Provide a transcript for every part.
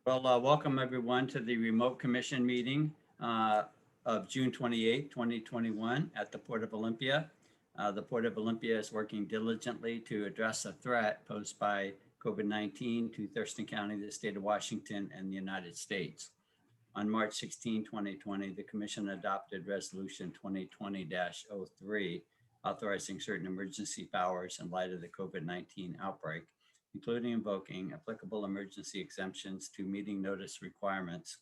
Well, welcome everyone to the remote commission meeting of June 28, 2021 at the Port of Olympia. The Port of Olympia is working diligently to address a threat posed by COVID-19 to Thurston County, the state of Washington, and the United States. On March 16, 2020, the Commission adopted Resolution 2020-03, authorizing certain emergency powers in light of the COVID-19 outbreak, including invoking applicable emergency exemptions to meeting notice requirements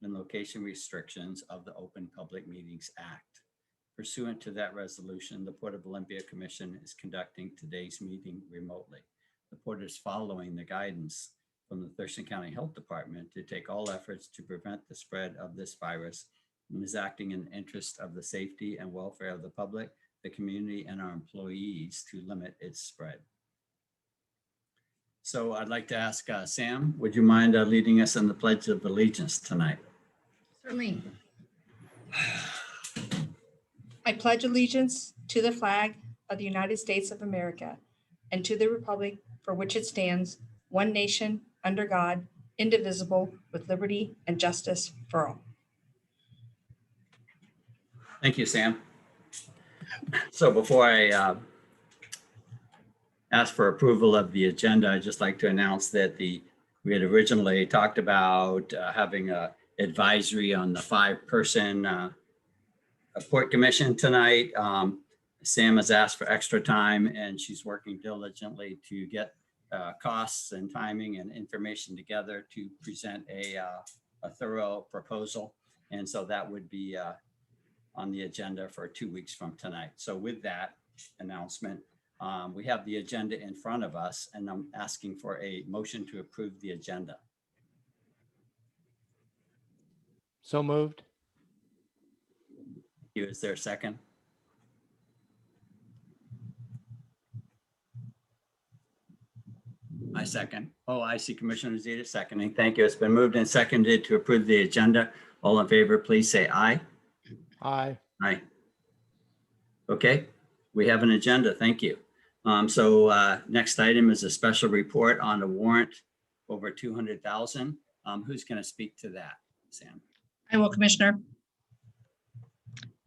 and location restrictions of the Open Public Meetings Act. Pursuant to that resolution, the Port of Olympia Commission is conducting today's meeting remotely. The Port is following the guidance from the Thurston County Health Department to take all efforts to prevent the spread of this virus and is acting in the interest of the safety and welfare of the public, the community, and our employees to limit its spread. So I'd like to ask Sam, would you mind leading us in the Pledge of Allegiance tonight? Certainly. I pledge allegiance to the flag of the United States of America and to the republic for which it stands, one nation, under God, indivisible, with liberty and justice for all. Thank you, Sam. So before I ask for approval of the agenda, I'd just like to announce that we had originally talked about having an advisory on the 5-person Port Commission tonight. Sam has asked for extra time and she's working diligently to get costs and timing and information together to present a thorough proposal. And so that would be on the agenda for 2 weeks from tonight. So with that announcement, we have the agenda in front of us and I'm asking for a motion to approve the agenda. So moved. Is there a second? I second. Oh, I see Commissioner Zeta seconding. Thank you. It's been moved and seconded to approve the agenda. All in favor, please say aye. Aye. Aye. Okay, we have an agenda. Thank you. So next item is a special report on a warrant over 200,000. Who's going to speak to that, Sam? I will, Commissioner.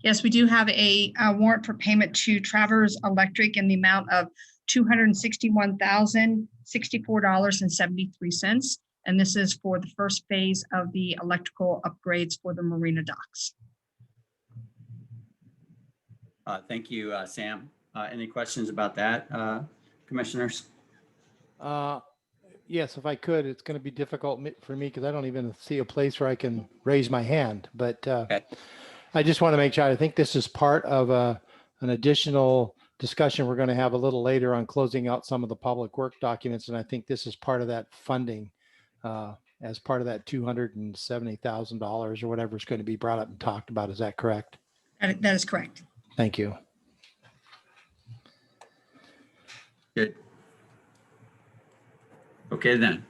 Yes, we do have a warrant for payment to Travers Electric in the amount of $261,064.73. And this is for the first phase of the electrical upgrades for the marina docks. Thank you, Sam. Any questions about that, commissioners? Yes, if I could. It's going to be difficult for me because I don't even see a place where I can raise my hand. But Okay. I just want to make sure. I think this is part of an additional discussion we're going to have a little later on closing out some of the public work documents. And I think this is part of that funding as part of that $270,000 or whatever is going to be brought up and talked about. Is that correct? That is correct. Thank you. Good. Okay, then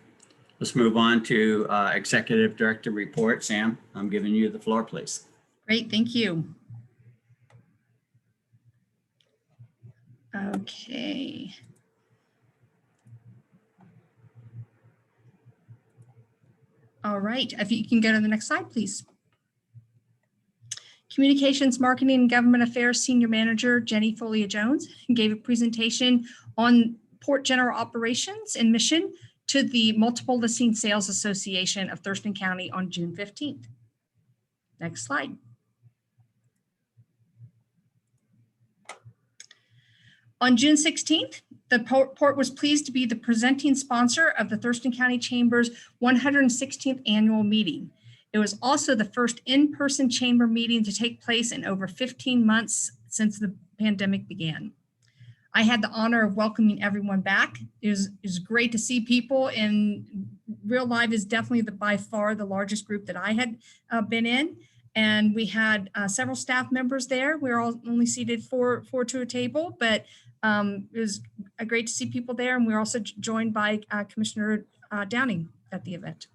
let's move on to Executive Director report. Sam, I'm giving you the floor, please. Great, thank you. Okay. All right, if you can go to the next slide, please. Communications, Marketing, and Government Affairs Senior Manager Jenny Folia-Jones gave a presentation on Port General Operations and Mission to the Multiple Listing Sales Association of Thurston County on June 15th. Next slide. On June 16th, the Port was pleased to be the presenting sponsor of the Thurston County Chamber's 116th annual meeting. It was also the first in-person chamber meeting to take place in over 15 months since the pandemic began. I had the honor of welcoming everyone back. It was great to see people, and real life is definitely by far the largest group that I had been in. And we had several staff members there. We were all only seated four to a table, but it was great to see people there. And we were also joined by Commissioner Downing at the event.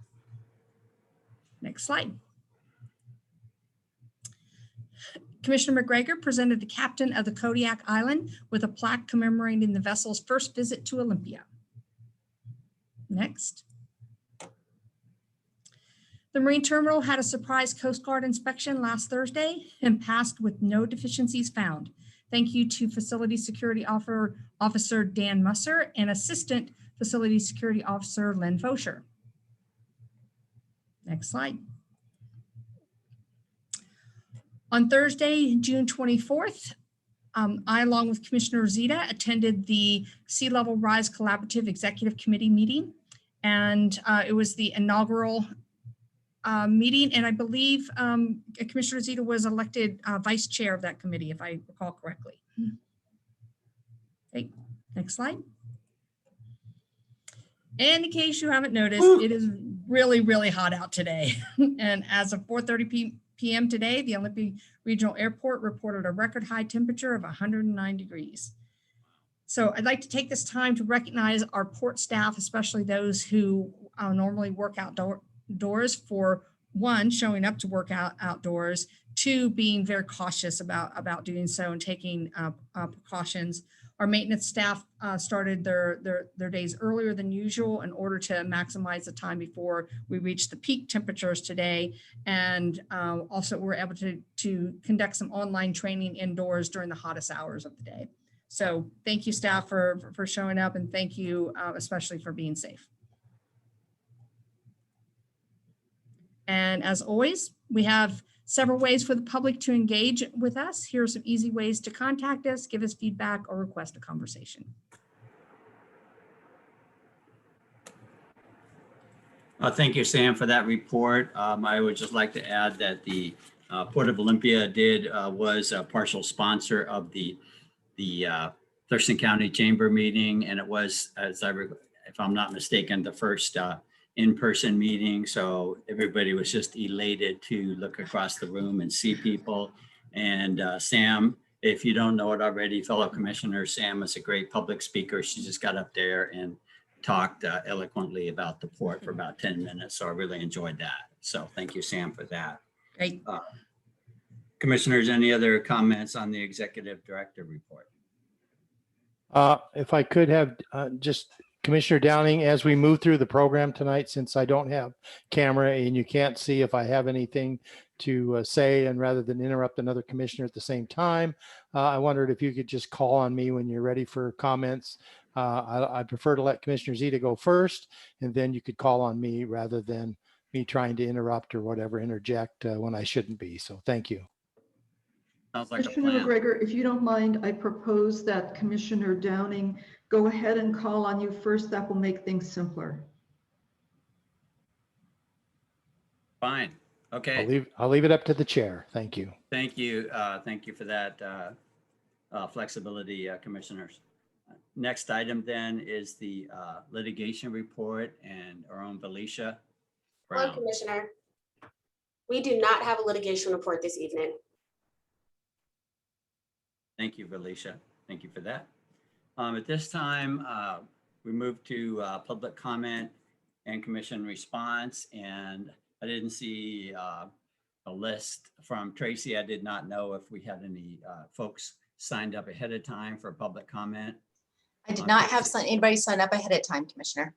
Next slide. Commissioner McGregor presented the captain of the Kodiak Island with a plaque commemorating the vessel's first visit to Olympia. Next. The Marine Terminal had a surprise Coast Guard inspection last Thursday and passed with no deficiencies found. Thank you to Facility Security Officer Dan Musser and Assistant Facility Security Officer Lynn Fosher. Next slide. On Thursday, June 24th, I, along with Commissioner Zita, attended the Sea Level Rise Collaborative Executive Committee meeting, and it was the inaugural meeting, and I believe Commissioner Zita was elected vice chair of that committee, if I recall correctly. Okay, next slide. And in case you haven't noticed, it is really, really hot out today. And as of 4:30 p.m. today, the Olympia Regional Airport reported a record high temperature of 109 degrees. So I'd like to take this time to recognize our port staff, especially those who normally work outdoors, for one, showing up to work outdoors, two, being very cautious about doing so and taking precautions. Our maintenance staff started their days earlier than usual in order to maximize the time before we reach the peak temperatures today. And also we're able to conduct some online training indoors during the hottest hours of the day. So thank you, staff, for showing up, and thank you especially for being safe. And as always, we have several ways for the public to engage with us. Here are some easy ways to contact us, give us feedback, or request a conversation. Thank you, Sam, for that report. I would just like to add that the Port of Olympia was a partial sponsor of the Thurston County Chamber meeting, and it was, if I'm not mistaken, the first in-person meeting. So everybody was just elated to look across the room and see people. And Sam, if you don't know it already, fellow commissioner, Sam is a great public speaker. She just got up there and talked eloquently about the port for about 10 minutes. So I really enjoyed that. So thank you, Sam, for that. Great. Commissioners, any other comments on the executive director report? If I could have just Commissioner Downing, as we move through the program tonight, since I don't have camera and you can't see if I have anything to say, and rather than interrupt another commissioner at the same time, I wondered if you could just call on me when you're ready for comments. I prefer to let Commissioner Zita go first, and then you could call on me rather than me trying to interrupt or whatever, interject when I shouldn't be. So thank you. Sounds like Commissioner McGregor, if you don't mind, I propose that Commissioner Downing go ahead and call on you first. That will make things simpler. Fine. Okay. I'll leave it up to the chair. Thank you. Thank you. Thank you for that flexibility, commissioners. Next item then is the litigation report, and our own Felicia Brown. Hello, Commissioner. We do not have a litigation report this evening. Thank you, Felicia. Thank you for that. At this time, we move to public comment and commission response, and I didn't see a list from Tracy. I did not know if we had any folks signed up ahead of time for public comment. I did not have anybody sign up ahead of time, Commissioner.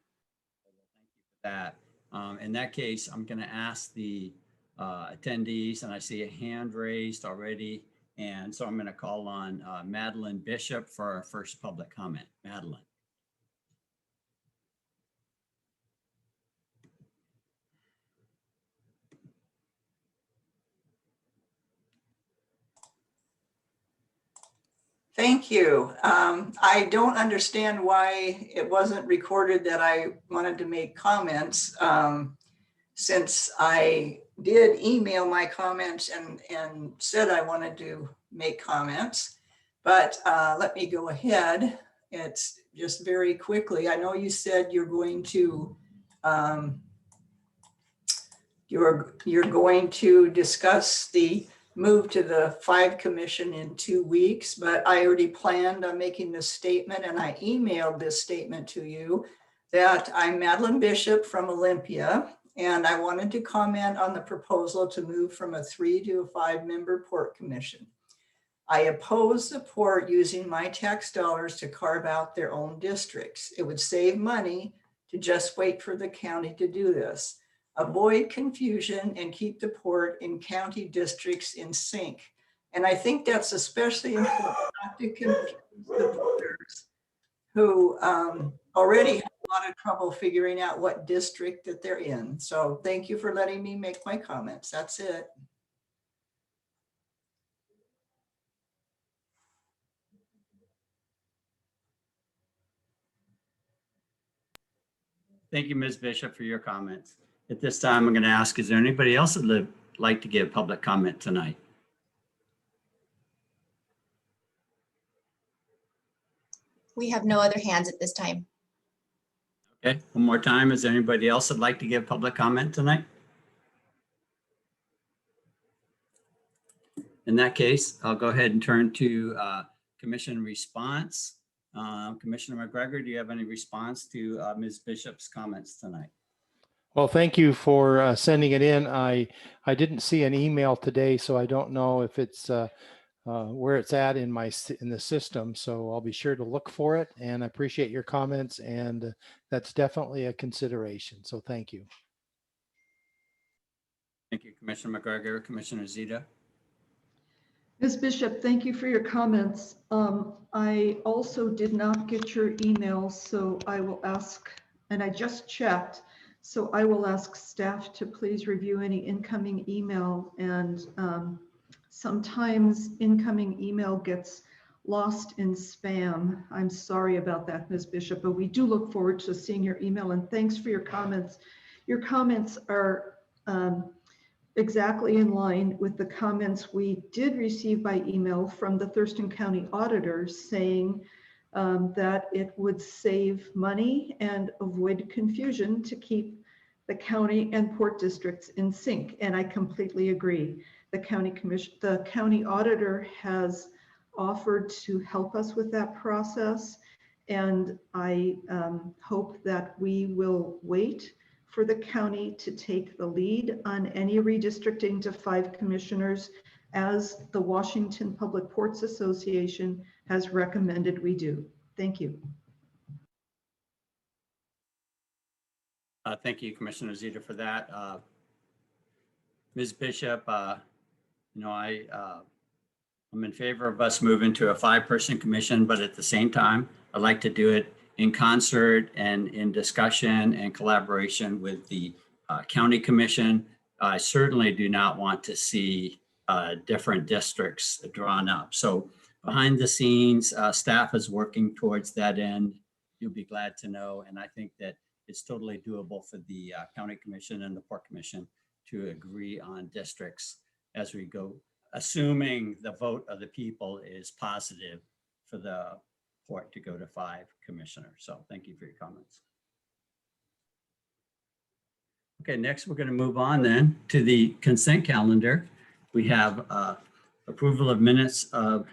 Thank you for that. In that case, I'm going to ask the attendees, and I see a hand raised already. And so I'm going to call on Madeline Bishop for our first public comment. Madeline. Thank you. I don't understand why it wasn't recorded that I wanted to make comments, since I did email my comments and said I wanted to make comments, but let me go ahead. It's just very quickly. I know you said you're going to discuss the move to the 5 commission in 2 weeks, but I already planned on making this statement, and I emailed this statement to you that I'm Madeline Bishop from Olympia, and I wanted to comment on the proposal to move from a 3 to a 5-member port commission. I oppose the port using my tax dollars to carve out their own districts. It would save money to just wait for the county to do this. avoid confusion, and keep the port in county districts in sync. And I think that's especially important not to confuse the voters who already have a lot of trouble figuring out what district that they're in. So thank you for letting me make my comments. That's it. Thank you, Ms. Bishop, for your comments. At this time, I'm going to ask, is there anybody else that would like to give public comment tonight? We have no other hands at this time. Okay, one more time. Is there anybody else that'd like to give public comment tonight? In that case, I'll go ahead and turn to commission response. Commissioner McGregor, do you have any response to Ms. Bishop's comments tonight? Well, thank you for sending it in. I didn't see an email today, so I don't know if it's where it's at in the system. So I'll be sure to look for it, and I appreciate your comments, and that's definitely a consideration. So thank you. Thank you, Commissioner McGregor. Commissioner Zita. Ms. Bishop, thank you for your comments. I also did not get your email, so I will ask, and I just checked, so I will ask staff to please review any incoming email. And sometimes incoming email gets lost in spam. I'm sorry about that, Ms. Bishop, but we do look forward to seeing your email, and thanks for your comments. Your comments are exactly in line with the comments we did receive by email from the Thurston County auditors saying that it would save money and avoid confusion to keep the county and port districts in sync. And I completely agree. The county auditor has offered to help us with that process. And I hope that we will wait for the county to take the lead on any redistricting to 5 commissioners, as the Washington Public Ports Association has recommended we do. Thank you. Thank you, Commissioner Zita, for that. Ms. Bishop, I'm in favor of us moving to a 5-person commission, but at the same time, I'd like to do it in concert and in discussion and collaboration with the county commission. I certainly do not want to see different districts drawn up. So behind the scenes, staff is working towards that end. You'll be glad to know. And I think that it's totally doable for the county commission and the port commission to agree on districts as we go, assuming the vote of the people is positive for the port to go to 5 commissioners. So thank you for your comments. Okay, next we're going to move on then to the consent calendar. We have approval of minutes of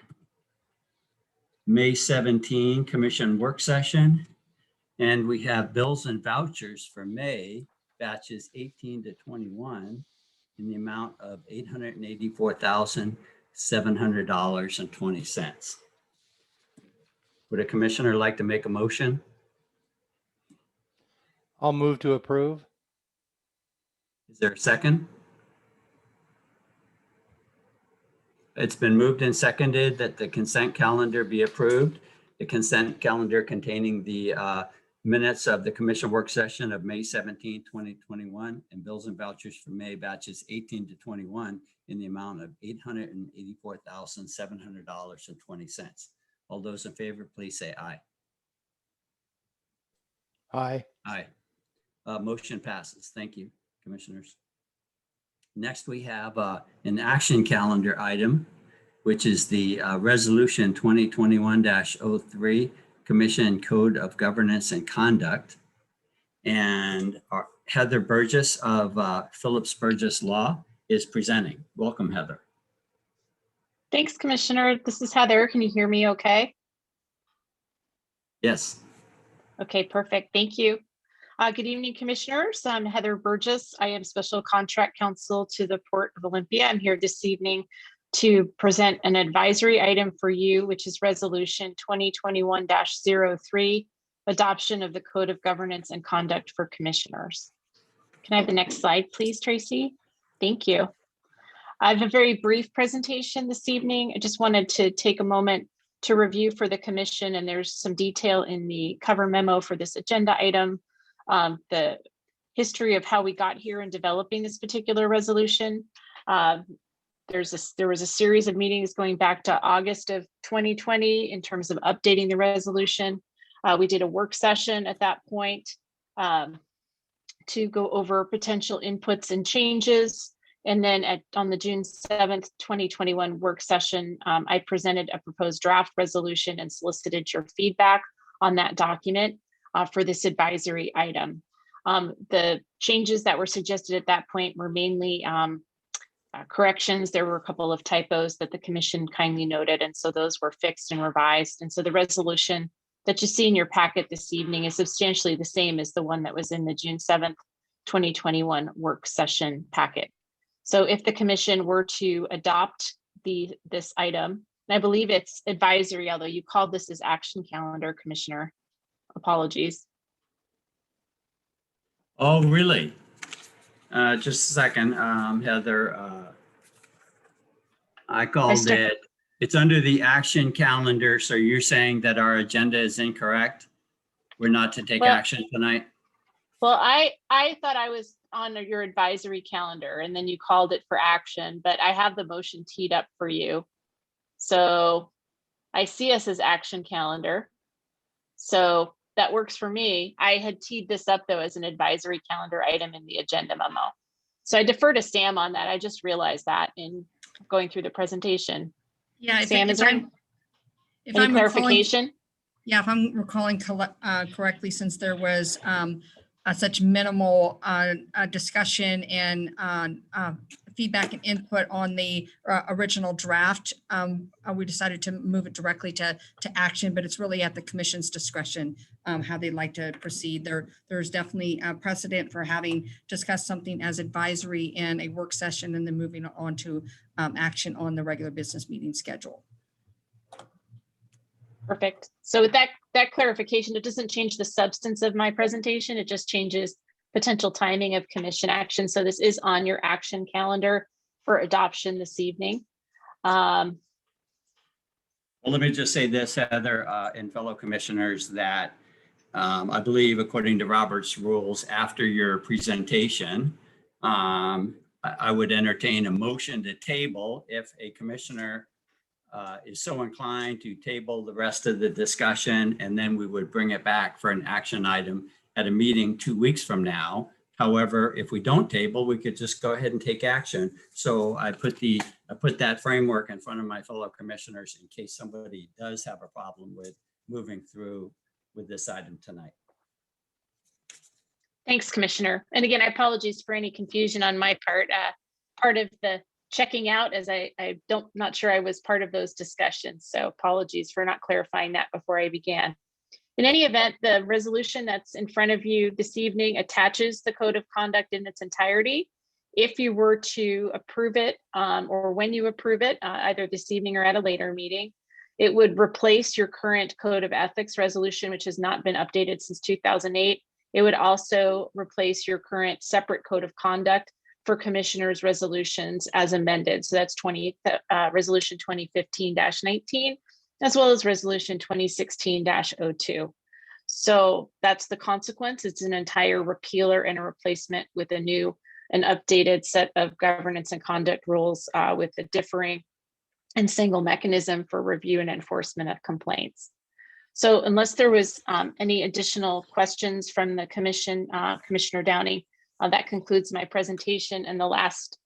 May 17 commission work session. And we have bills and vouchers for May, batches 18 to 21, in the amount of $884,700.20. Would a commissioner like to make a motion? I'll move to approve. Is there a second? It's been moved and seconded that the consent calendar be approved. The consent calendar containing the minutes of the commission work session of May 17, 2021, and bills and vouchers for May batches 18 to 21 in the amount of $884,700.20. All those in favor, please say aye. Aye. Aye. Motion passes. Thank you, commissioners. Next, we have an action calendar item, which is the resolution 2021-03 Commission Code of Governance and Conduct. And Heather Burgess of Phillips Burgess Law is presenting. Welcome, Heather. Thanks, Commissioner. This is Heather. Can you hear me okay? Yes. Okay, perfect. Thank you. Good evening, Commissioners. I'm Heather Burgess. I am Special Contract Counsel to the Port of Olympia. I'm here this evening to present an advisory item for you, which is Resolution 2021-03, Adoption of the Code of Governance and Conduct for Commissioners. Can I have the next slide, please, Tracy? Thank you. I have a very brief presentation this evening. I just wanted to take a moment to review for the commission, and there's some detail in the cover memo for this agenda item, the history of how we got here in developing this particular resolution. There was a series of meetings going back to August of 2020 in terms of updating the resolution. We did a work session at that point to go over potential inputs and changes. And then on the June 7th, 2021 work session, I presented a proposed draft resolution and solicited your feedback on that document for this advisory item. The changes that were suggested at that point were mainly corrections. There were a couple of typos that the commission kindly noted, and so those were fixed and revised. And so the resolution that you see in your packet this evening is substantially the same as the one that was in the June 7th, 2021 work session packet. So if the commission were to adopt this item, and I believe it's advisory, although you called this as action calendar, Commissioner, apologies. Oh, really? Just a second, Heather. I called it, it's under the action calendar. So you're saying that our agenda is incorrect? We're not to take action tonight? Well, I thought I was on your advisory calendar and then you called it for action, but I have the motion teed up for you. So I see us as action calendar. So that works for me. I had teed this up though as an advisory calendar item in the agenda memo. So I defer to Sam on that. I just realized that in going through the presentation. Yeah. Sam, is there any clarification? Yeah, if I'm recalling correctly, since there was such minimal discussion and feedback and input on the original draft, we decided to move it directly to action, but it's really at the commission's discretion how they'd like to proceed. There's definitely a precedent for having discussed something as advisory in a work session and then moving on to action on the regular business meeting schedule. Perfect. So with that clarification, it doesn't change the substance of my presentation. It just changes potential timing of commission action. So this is on your action calendar for adoption this evening. Well, let me just say this, Heather, and fellow commissioners, that I believe according to Robert's rules, after your presentation, I would entertain a motion to table if a commissioner is so inclined to table the rest of the discussion, and then we would bring it back for an action item at a meeting 2 weeks from now. However, if we don't table, we could just go ahead and take action. So I put that framework in front of my fellow commissioners in case somebody does have a problem with moving through with this item tonight. Thanks, Commissioner. And again, I apologize for any confusion on my part. Part of the checking out as not sure I was part of those discussions. So apologies for not clarifying that before I began. In any event, the resolution that's in front of you this evening attaches the code of conduct in its entirety. If you were to approve it or when you approve it, either this evening or at a later meeting, it would replace your current code of ethics resolution, which has not been updated since 2008. It would also replace your current separate code of conduct for commissioners' resolutions as amended. So that's resolution 2015-19, as well as resolution 2016-02. So that's the consequence. It's an entire repealer and a replacement with a new and updated set of governance and conduct rules with a differing and single mechanism for review and enforcement of complaints. So unless there was any additional questions from the commission, Commissioner Downey, that concludes my presentation. And the last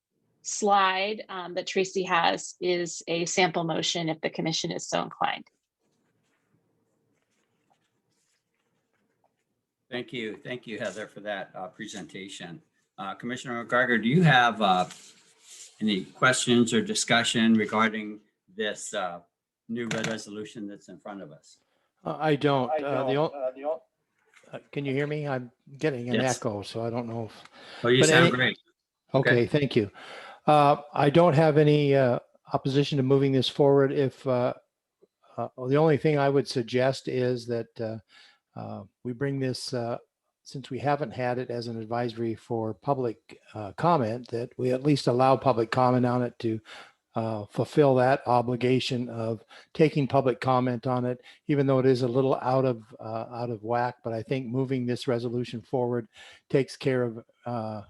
slide that Tracy has is a sample motion if the commission is so inclined. Thank you, Heather, for that presentation. Commissioner McGregor, do you have any questions or discussion regarding this new resolution that's in front of us? I don't. Can you hear me? I'm getting an Yes. echo, so I don't know if. Oh, you But sound great. Okay, thank you. I don't have any opposition to moving this forward. If the only thing I would suggest is that we bring this since we haven't had it as an advisory for public comment, that we at least allow public comment on it to fulfill that obligation of taking public comment on it, even though it is a little out of whack. But I think moving this resolution forward takes care of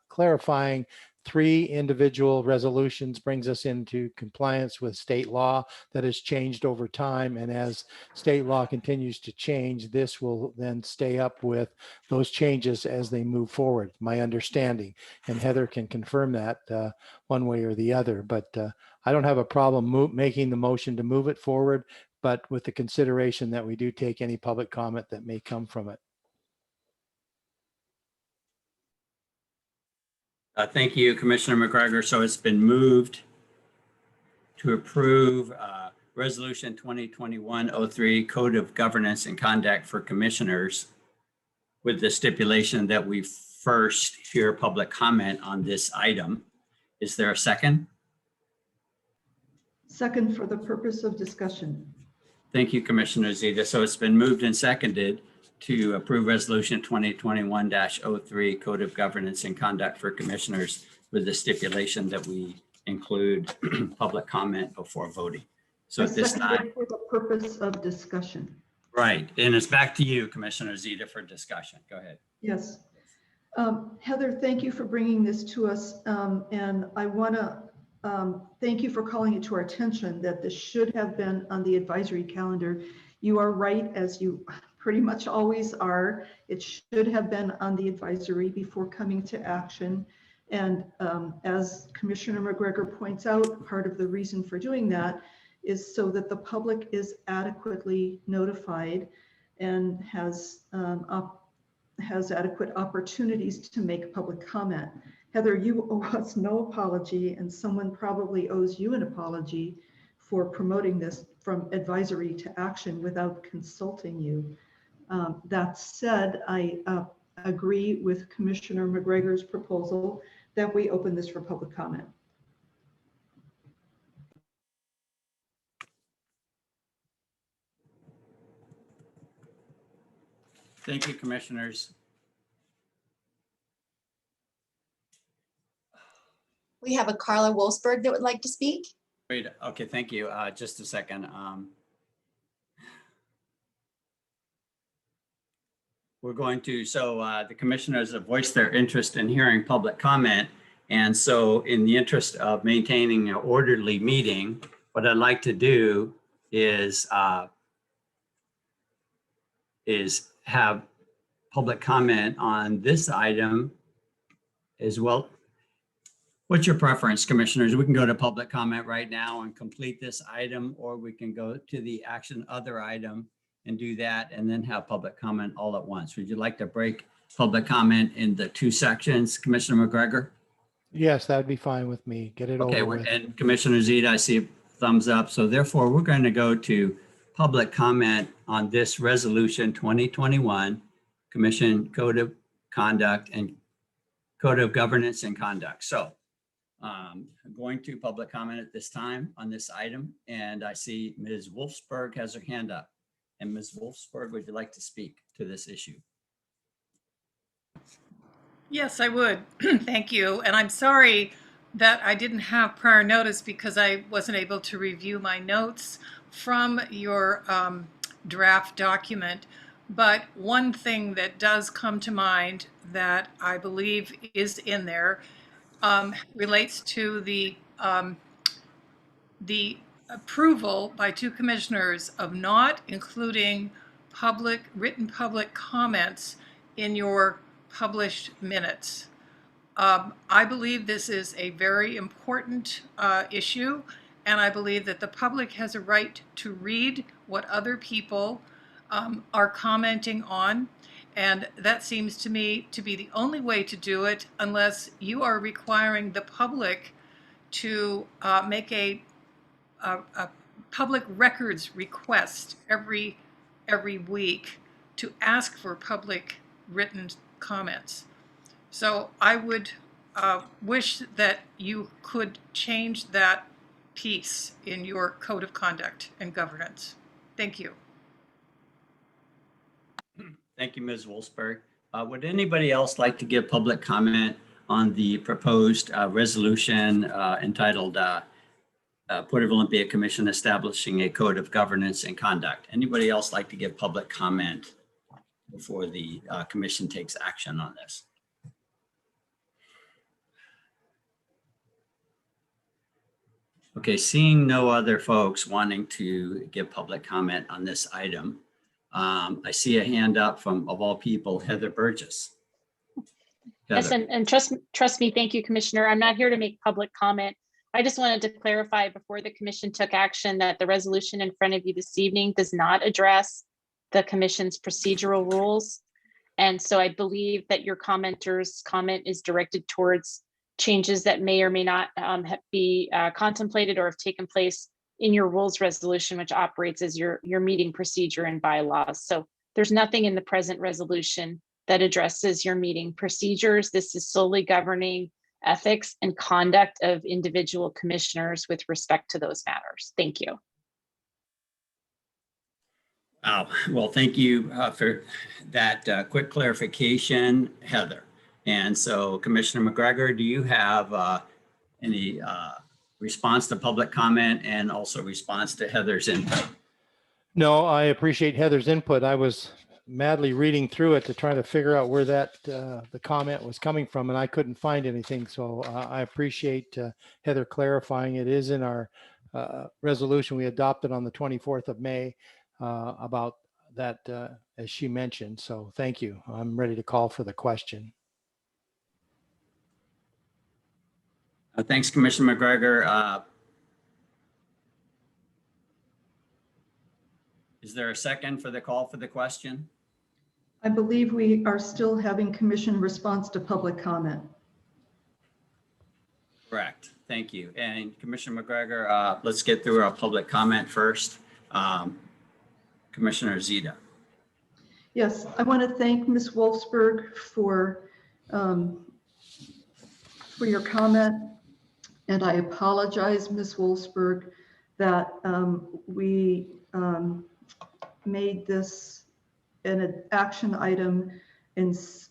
clarifying 3 individual resolutions, brings us into compliance with state law that has changed over time. And as state law continues to change, this will then stay up with those changes as they move forward, my understanding. And Heather can confirm that one way or the other. But I don't have a problem making the motion to move it forward, but with the consideration that we do take any public comment that may come from it. Thank you, Commissioner McGregor. So it's been moved to approve Resolution 2021-03 Code of Governance and Conduct for Commissioners, with the stipulation that we first hear public comment on this item. Is there a second? Second, for the purpose of discussion. Thank you, Commissioner Zeta. So it's been moved and seconded to approve Resolution 2021-03 Code of Governance and Conduct for Commissioners, with the stipulation that we include public comment before voting. So I at this seconded time, for the purpose of discussion. right, and it's back to you, Commissioner Zeta, for discussion. Go ahead. Yes. Heather, thank you for bringing this to us. And I want to thank you for calling it to our attention that this should have been on the advisory calendar. You are right, as you pretty much always are. It should have been on the advisory before coming to action. And as Commissioner McGregor points out, part of the reason for doing that is so that the public is adequately notified and has adequate opportunities to make public comment. Heather, you owe us no apology, and someone probably owes you an apology for promoting this from advisory to action without consulting you. That said, I agree with Commissioner McGregor's proposal that we open this for public comment. Thank you, Commissioners. We have a Carla Wolfsberg that would like to speak. Wait, okay, thank you. Just a second. We're going to, so the commissioners have voiced their interest in hearing public comment. And so in the interest of maintaining an orderly meeting, what I'd like to do is have public comment on this item as well. What's your preference, commissioners? We can go to public comment right now and complete this item, or we can go to the action other item and do that and then have public comment all at once. Would you like to break public comment into 2 sections, Commissioner McGregor? Yes, that'd be fine with me. Get it Okay, over with. and Commissioner Zeta, I see a thumbs up. So therefore, we're going to go to public comment on this resolution 2021 Commission Code of Conduct and Code of Governance and Conduct. So I'm going to public comment at this time on this item, and I see Ms. Wolfsberg has her hand up. And Ms. Wolfsberg, would you like to speak to this issue? Yes, I would. Thank you. And I'm sorry that I didn't have prior notice because I wasn't able to review my notes from your draft document. But one thing that does come to mind that I believe is in there relates to the approval by 2 commissioners of not including written public comments in your published minutes. I believe this is a very important issue, and I believe that the public has a right to read what other people are commenting on. And that seems to me to be the only way to do it, unless you are requiring the public to make a public records request every week to ask for public written comments. So I would wish that you could change that piece in your code of conduct and governance. Thank you. Thank you, Ms. Wolfsberg. Would anybody else like to give public comment on the proposed resolution entitled Port of Olympia Commission Establishing a Code of Governance and Conduct? Anybody else like to give public comment before the commission takes action on this? Okay, seeing no other folks wanting to give public comment on this item, I see a hand up from, of all people, Heather Burgess. Yes, Heather. and trust me, thank you, Commissioner. I'm not here to make public comment. I just wanted to clarify before the commission took action that the resolution in front of you this evening does not address the commission's procedural rules. And so I believe that your commenter's comment is directed towards changes that may or may not be contemplated or have taken place in your rules resolution, which operates as your meeting procedure and bylaws. So there's nothing in the present resolution that addresses your meeting procedures. This is solely governing ethics and conduct of individual commissioners with respect to those matters. Thank you. Wow. Well, thank you for that quick clarification, Heather. And so Commissioner McGregor, do you have any response to public comment and also response to Heather's input? No, I appreciate Heather's input. I was madly reading through it to try to figure out where that the comment was coming from, and I couldn't find anything. So I appreciate Heather clarifying. It is in our resolution we adopted on the 24th of May about that, as she mentioned. So thank you. I'm ready to call for the question. Thanks, Commissioner McGregor. Is there a second for the call for the question? I believe we are still having commission response to public comment. Correct. Thank you. And Commissioner McGregor, let's get through our public comment first. Commissioner Zita. Yes, I want to thank Ms. Wolfsberg for your comment. And I apologize, Ms. Wolfsberg, that we made this an action item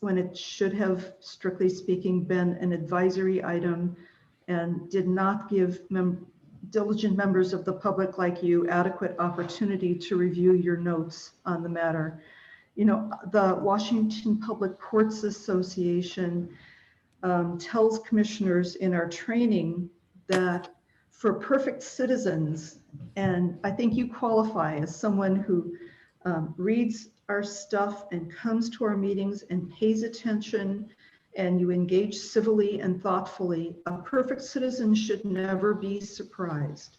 when it should have, strictly speaking, been an advisory item, and did not give diligent members of the public like you adequate opportunity to review your notes on the matter. You know, the Washington Public Courts Association tells commissioners in our training that for perfect citizens, and I think you qualify as someone who reads our stuff and comes to our meetings and pays attention, and you engage civilly and thoughtfully, a perfect citizen should never be surprised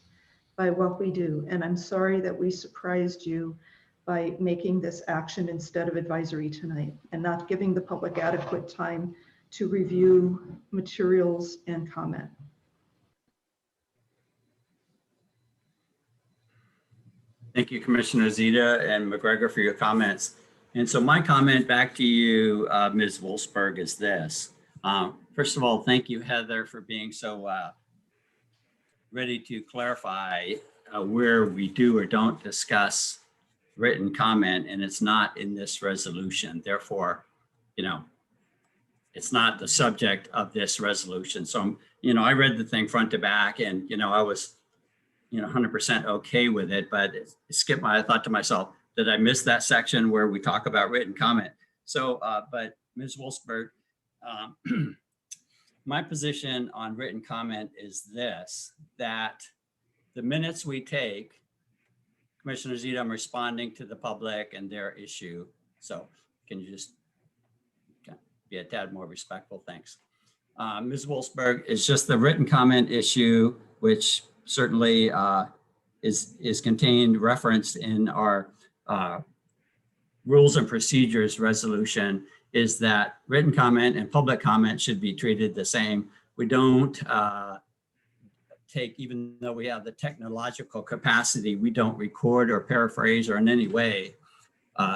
by what we do. And I'm sorry that we surprised you by making this action instead of advisory tonight and not giving the public adequate time to review materials and comment. Thank you, Commissioner Zita and McGregor, for your comments. And so my comment back to you, Ms. Wolfsberg, is this. First of all, thank you, Heather, for being so ready to clarify where we do or don't discuss written comment, and it's not in this resolution. Therefore, you know, it's not the subject of this resolution. So, you know, I read the thing front to back, and, you know, I was, 100% okay with it, but it skipped I thought to myself, did I miss that section where we talk about written comment? So, but Ms. Wolfsberg, my position on written comment is this, that the minutes we take, Commissioner Zita, I'm responding to the public and their issue. So can you just be a tad more respectful? Thanks. Ms. Wolfsberg, is just the written comment issue, which certainly is contained, referenced in our rules and procedures resolution, is that written comment and public comment should be treated the same. We don't take, even though we have the technological capacity, we don't record or paraphrase or in any way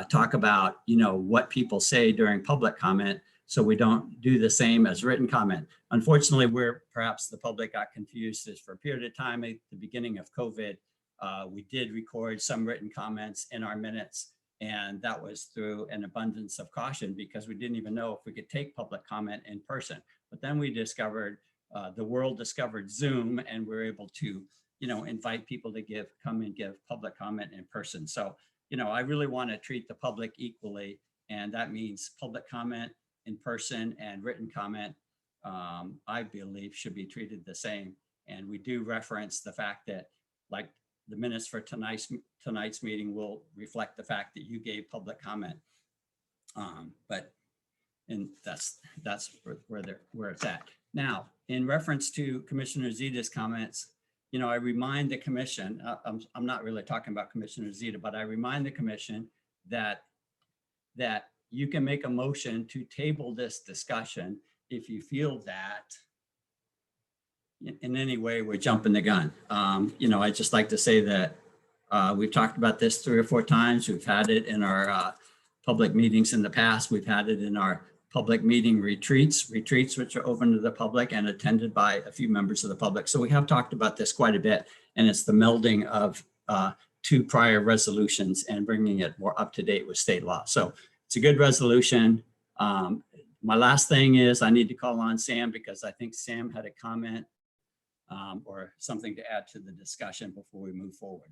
talk about, what people say during public comment. So we don't do the same as written comment. Unfortunately, where perhaps the public got confused is for a period of time at the beginning of COVID, we did record some written comments in our minutes. And that was through an abundance of caution because we didn't even know if we could take public comment in person. But then we discovered, the world discovered Zoom, and we're able to, invite people to come and give public comment in person. So, I really want to treat the public equally. And that means public comment in person and written comment, I believe, should be treated the same. And we do reference the fact that, like, the minutes for tonight's meeting will reflect the fact that you gave public comment. And that's where it's at. Now, in reference to Commissioner Zeta's comments, I remind the commission, I'm not really talking about Commissioner Zeta, but I remind the commission that you can make a motion to table this discussion if you feel that in any way we're jumping the gun. I'd just like to say that we've talked about this 3 or 4 times. We've had it in our public meetings in the past. We've had it in our public meeting retreats which are open to the public and attended by a few members of the public. So we have talked about this quite a bit, and it's the melding of 2 prior resolutions and bringing it more up to date with state law. So it's a good resolution. My last thing is I need to call on Sam because I think Sam had a comment or something to add to the discussion before we move forward.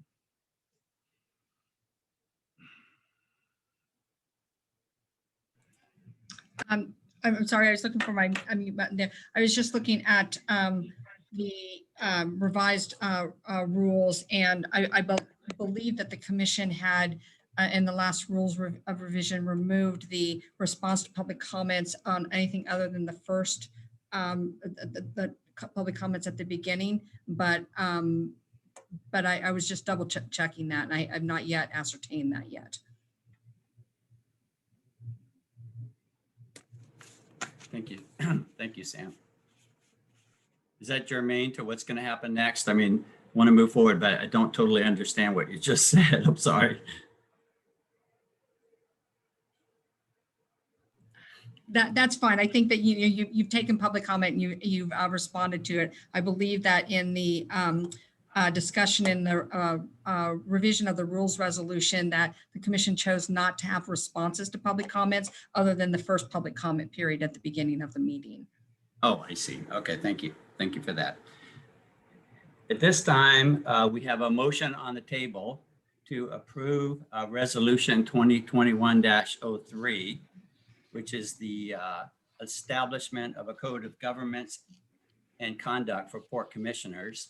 I'm sorry, I was looking for my unmute button there. I was just looking at the revised rules, and I believe that the commission had in the last rules of revision removed the response to public comments on anything other than the first the public comments at the beginning, but I was just double checking that, and I have not yet ascertained that yet. Thank you. Thank you, Sam. Is that germane to what's going to happen next? I mean, want to move forward, but I don't totally understand what you just said. I'm sorry. That's fine. I think that you've taken public comment and you've responded to it. I believe that in the discussion in the revision of the rules resolution that the commission chose not to have responses to public comments other than the first public comment period at the beginning of the meeting. Oh, I see. Okay, thank you. Thank you for that. At this time, we have a motion on the table to approve resolution 2021-03, which is the establishment of a code of governance and conduct for port commissioners.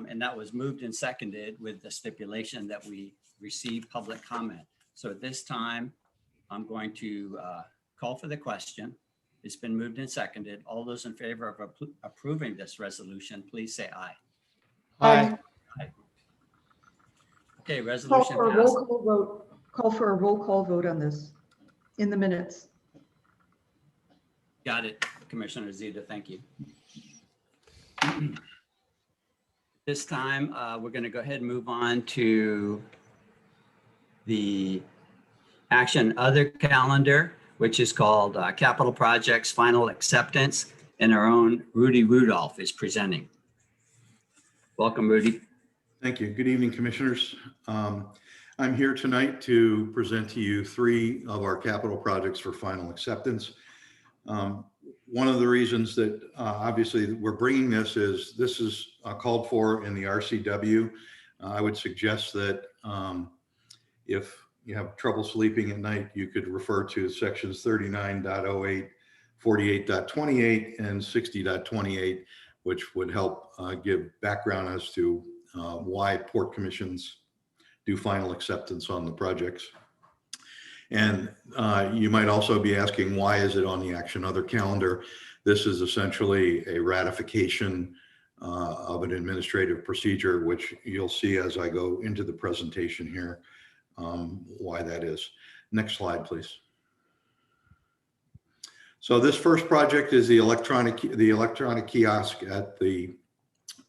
And that was moved and seconded with the stipulation that we receive public comment. So at this time, I'm going to call for the question. It's been moved and seconded. All those in favor of approving this resolution, please say aye. Aye. Aye. Okay, Call resolution for a passed. roll call vote. Call for a roll call vote on this in the minutes. Got it, Commissioner Zeta, thank you. This time, we're going to go ahead and move on to the action other calendar, which is called Capital Projects Final Acceptance, and our own Rudy Rudolph is presenting. Welcome, Rudy. Thank you. Good evening, commissioners. I'm here tonight to present to you 3 of our capital projects for final acceptance. One of the reasons that obviously we're bringing this is called for in the RCW. I would suggest that if you have trouble sleeping at night, you could refer to sections 39.08, 48.28, and 60.28, which would help give background as to why port commissions do final acceptance on the projects. And you might also be asking, why is it on the action other calendar? This is essentially a ratification of an administrative procedure, which you'll see as I go into the presentation here, why that is. Next slide, please. So this first project is the electronic kiosk at the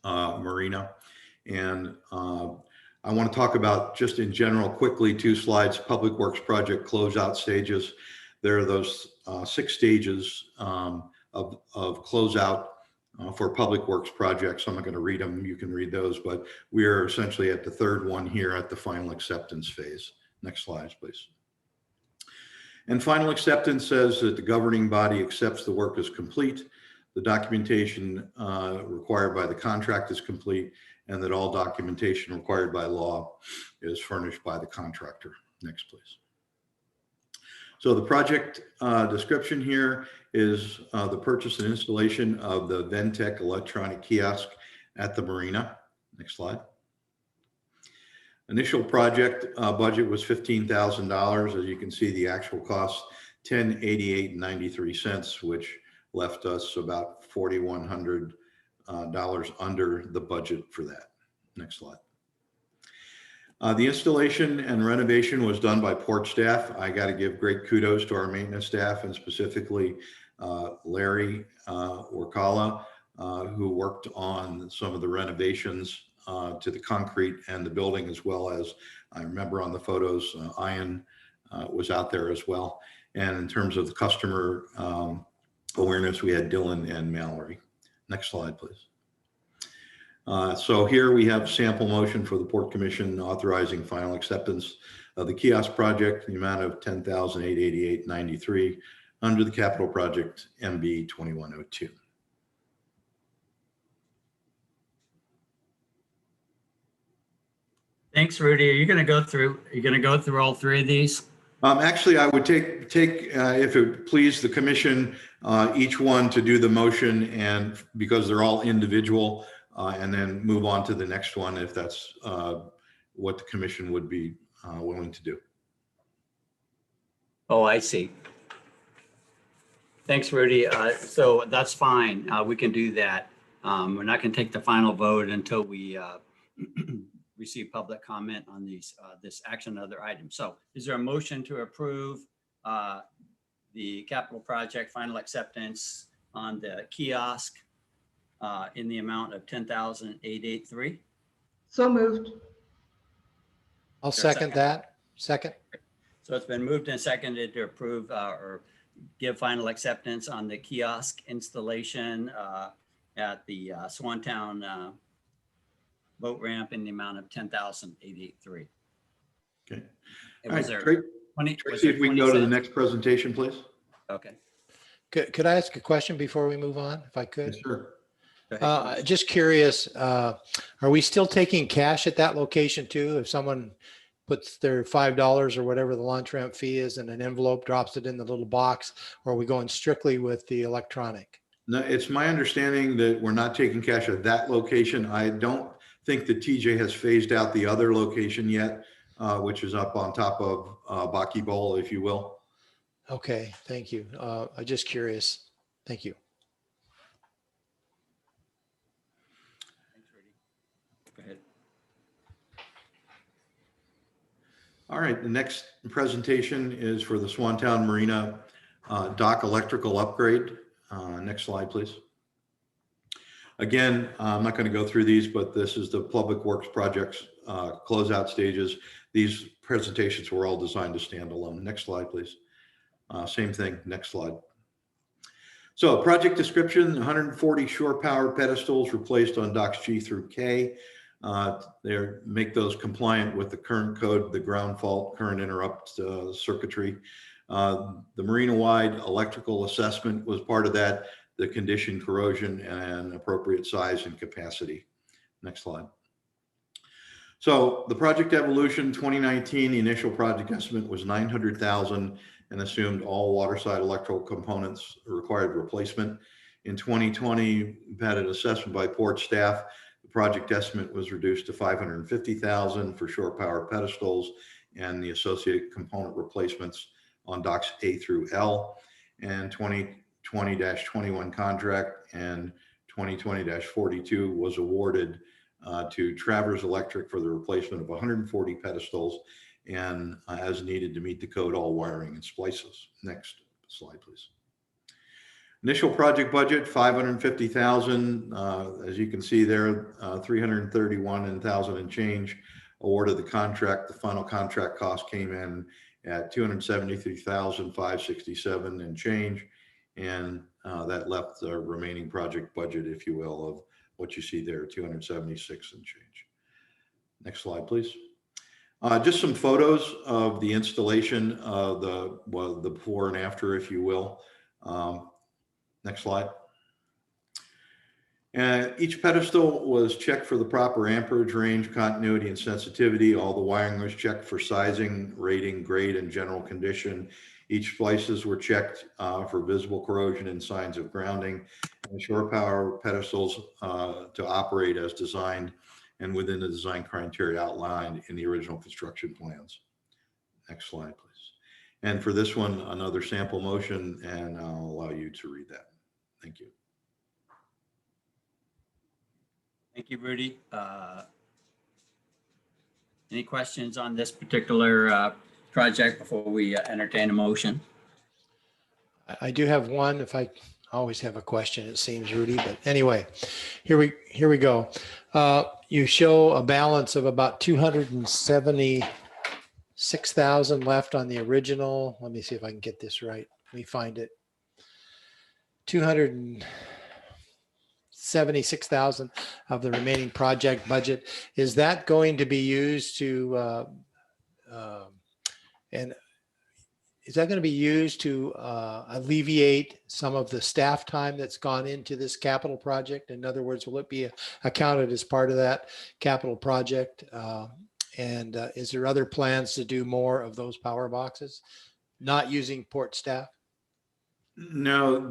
marina. And I want to talk about, just in general, quickly, 2 slides, Public Works project closeout stages. There are those 6 stages of closeout for Public Works projects. I'm not going to read them. You can read those, but we are essentially at the 3rd one here at the final acceptance phase. Next slide, please. And final acceptance says that the governing body accepts the work as complete, the documentation required by the contract is complete, and that all documentation required by law is furnished by the contractor. Next, please. So the project description here is the purchase and installation of the Ventec electronic kiosk at the marina. Next slide. Initial project budget was $15,000. As you can see, the actual cost $1,088.93, which left us about $4,100 under the budget for that. Next slide. The installation and renovation was done by port staff. I got to give great kudos to our maintenance staff, and specifically Larry Orcala, who worked on some of the renovations to the concrete and the building, as well as, I remember on the photos, Ian was out there as well. And in terms of the customer awareness, we had Dylan and Mallory. Next slide, please. So here we have sample motion for the Port Commission authorizing final acceptance of the kiosk project, the amount of $10,888.93 under the capital project MB 2102. Thanks, Rudy. Are you going to go through? Are you going to go through all three of these? Actually, I would take if it please the commission, each one to do the motion, and because they're all individual, and then move on to the next one if that's what the commission would be willing to do. Oh, I see. Thanks, Rudy. So that's fine. We can do that. We're not going to take the final vote until we receive public comment on these this action and other items. So is there a motion to approve the capital project final acceptance on the kiosk in the amount of $10,883? So moved. I'll Is there a second that. Second. So it's been moved and seconded to approve or give final acceptance on the kiosk installation at the Swantown boat ramp in the amount of $10,883. Okay. And All was right, there great. 20? Tracy, if we can go to the next presentation, please. Okay. Could I ask a question before we move on, if I could? Yes, sure. Go ahead, Chris. Just curious, are we still taking cash at that location too? If someone puts their $5 or whatever the launch ramp fee is in an envelope, drops it in the little box, or are we going strictly with the electronic? No, it's my understanding that we're not taking cash at that location. I don't think that TJ has phased out the other location yet, which is up on top of Baki Bowl, if you will. Okay, thank you. I'm just curious. Thank you. Thanks, Rudy. Go ahead. All right, the next presentation is for the Swantown Marina dock electrical upgrade. Next slide, please. Again, I'm not going to go through these, but this is the Public Works projects closeout stages. These presentations were all designed to stand alone. Next slide, please. Same thing, next slide. So project description, 140 shore power pedestals replaced on docks G through K. They make those compliant with the current code, the ground fault, current interrupt circuitry. The marina-wide electrical assessment was part of that, the condition, corrosion, and appropriate size and capacity. Next slide. So the project evolution 2019, the initial project estimate was $900,000 and assumed all waterside electrical components required replacement. In 2020, we had an assessment by port staff. The project estimate was reduced to $550,000 for shore power pedestals and the associated component replacements on docks A through L. And 2020-21 contract and 2020-42 was awarded to Travers Electric for the replacement of 140 pedestals and as needed to meet the code, all wiring and splices. Next slide, please. Initial project budget, $550,000. As you can see there, $331,000 and change awarded the contract. The final contract cost came in at $273,567 and change. And that left the remaining project budget, if you will, of what you see there, $276 and change. Next slide, please. Just some photos of the installation of the before and after, if you will. Next slide. And each pedestal was checked for the proper amperage range, continuity, and sensitivity. All the wiring was checked for sizing, rating, grade, and general condition. Each splices were checked for visible corrosion and signs of grounding. And the shore power pedestals to operate as designed and within the design criteria outlined in the original construction plans. Next slide, please. And for this one, another sample motion, and I'll allow you to read that. Thank you. Thank you, Rudy. Any questions on this particular project before we entertain a motion? I do have one. If I always have a question, it seems, Rudy, but anyway, here we go. You show a balance of about 276,000 left on the original. Let me see if I can get this right. Let me find it. 276,000 of the remaining project budget. Is that going to be used to alleviate some of the staff time that's gone into this capital project? In other words, will it be accounted as part of that capital project? And is there other plans to do more of those power boxes, not using port staff? No,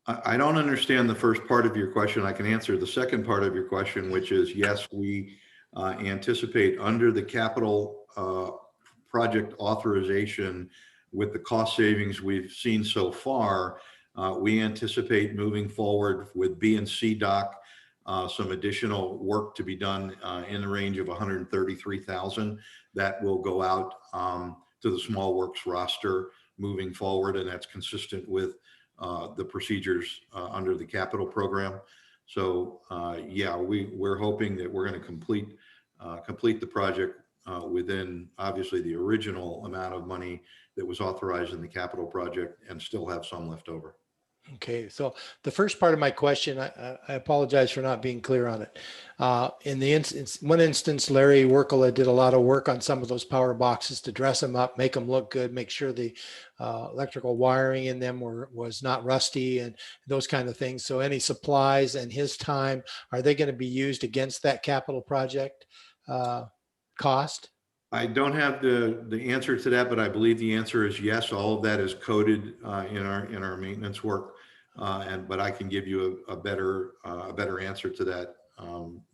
I don't understand the first part of your question. I can answer the second part of your question, which is yes, we anticipate under the capital project authorization with the cost savings we've seen so far, we anticipate moving forward with B and C dock, some additional work to be done in the range of 133,000 that will go out to the small works roster moving forward, and that's consistent with the procedures under the capital program. So yeah, we're hoping that we're going to complete the project within obviously the original amount of money that was authorized in the capital project and still have some left over. Okay, so the first part of my question, I apologize for not being clear on it. In one instance, Larry Werkela did a lot of work on some of those power boxes to dress them up, make them look good, make sure the electrical wiring in them was not rusty and those kind of things. So any supplies and his time, are they going to be used against that capital project cost? I don't have the answer to that, but I believe the answer is yes. All of that is coded in our maintenance work, but I can give you a better answer to that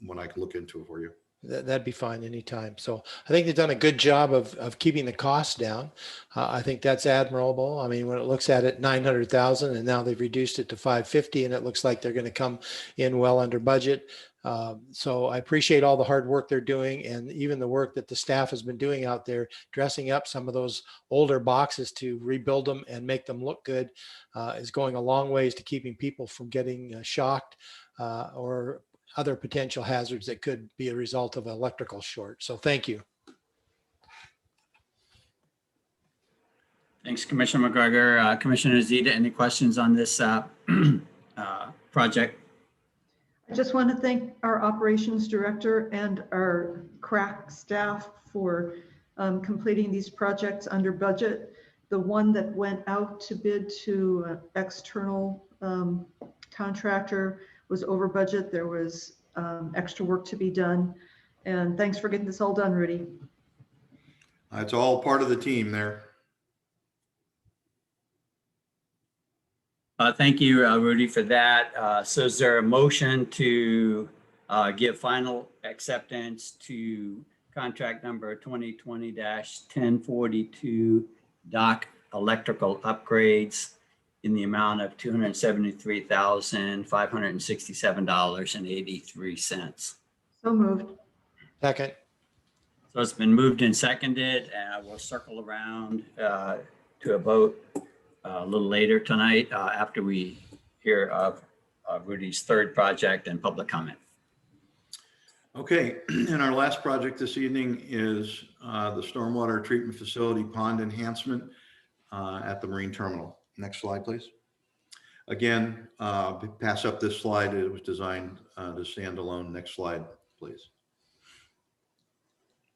when I can look into it for you. That'd be fine anytime. So I think they've done a good job of keeping the costs down. I think that's admirable. I mean, when it looks at it, 900,000, and now they've reduced it to 550, and it looks like they're going to come in well under budget. So I appreciate all the hard work they're doing, and even the work that the staff has been doing out there, dressing up some of those older boxes to rebuild them and make them look good, is going a long ways to keeping people from getting shocked or other potential hazards that could be a result of an electrical short. So thank you. Thanks, Commissioner McGregor. Commissioner Zita, any questions on this project? I just want to thank our operations director and our crack staff for completing these projects under budget. The one that went out to bid to an external contractor was over budget. There was extra work to be done. And thanks for getting this all done, Rudy. It's all part of the team there. Thank you, Rudy, for that. So is there a motion to give final acceptance to contract number 2020-1042 dock electrical upgrades in the amount of $273,567.83? So moved. Second. So it's been moved and seconded, and we'll circle around to a vote a little later tonight after we hear of Rudy's third project and public comment. Okay, and our last project this evening is the stormwater treatment facility pond enhancement at the marine terminal. Next slide, please. Again, pass up this slide. It was designed to stand alone. Next slide, please.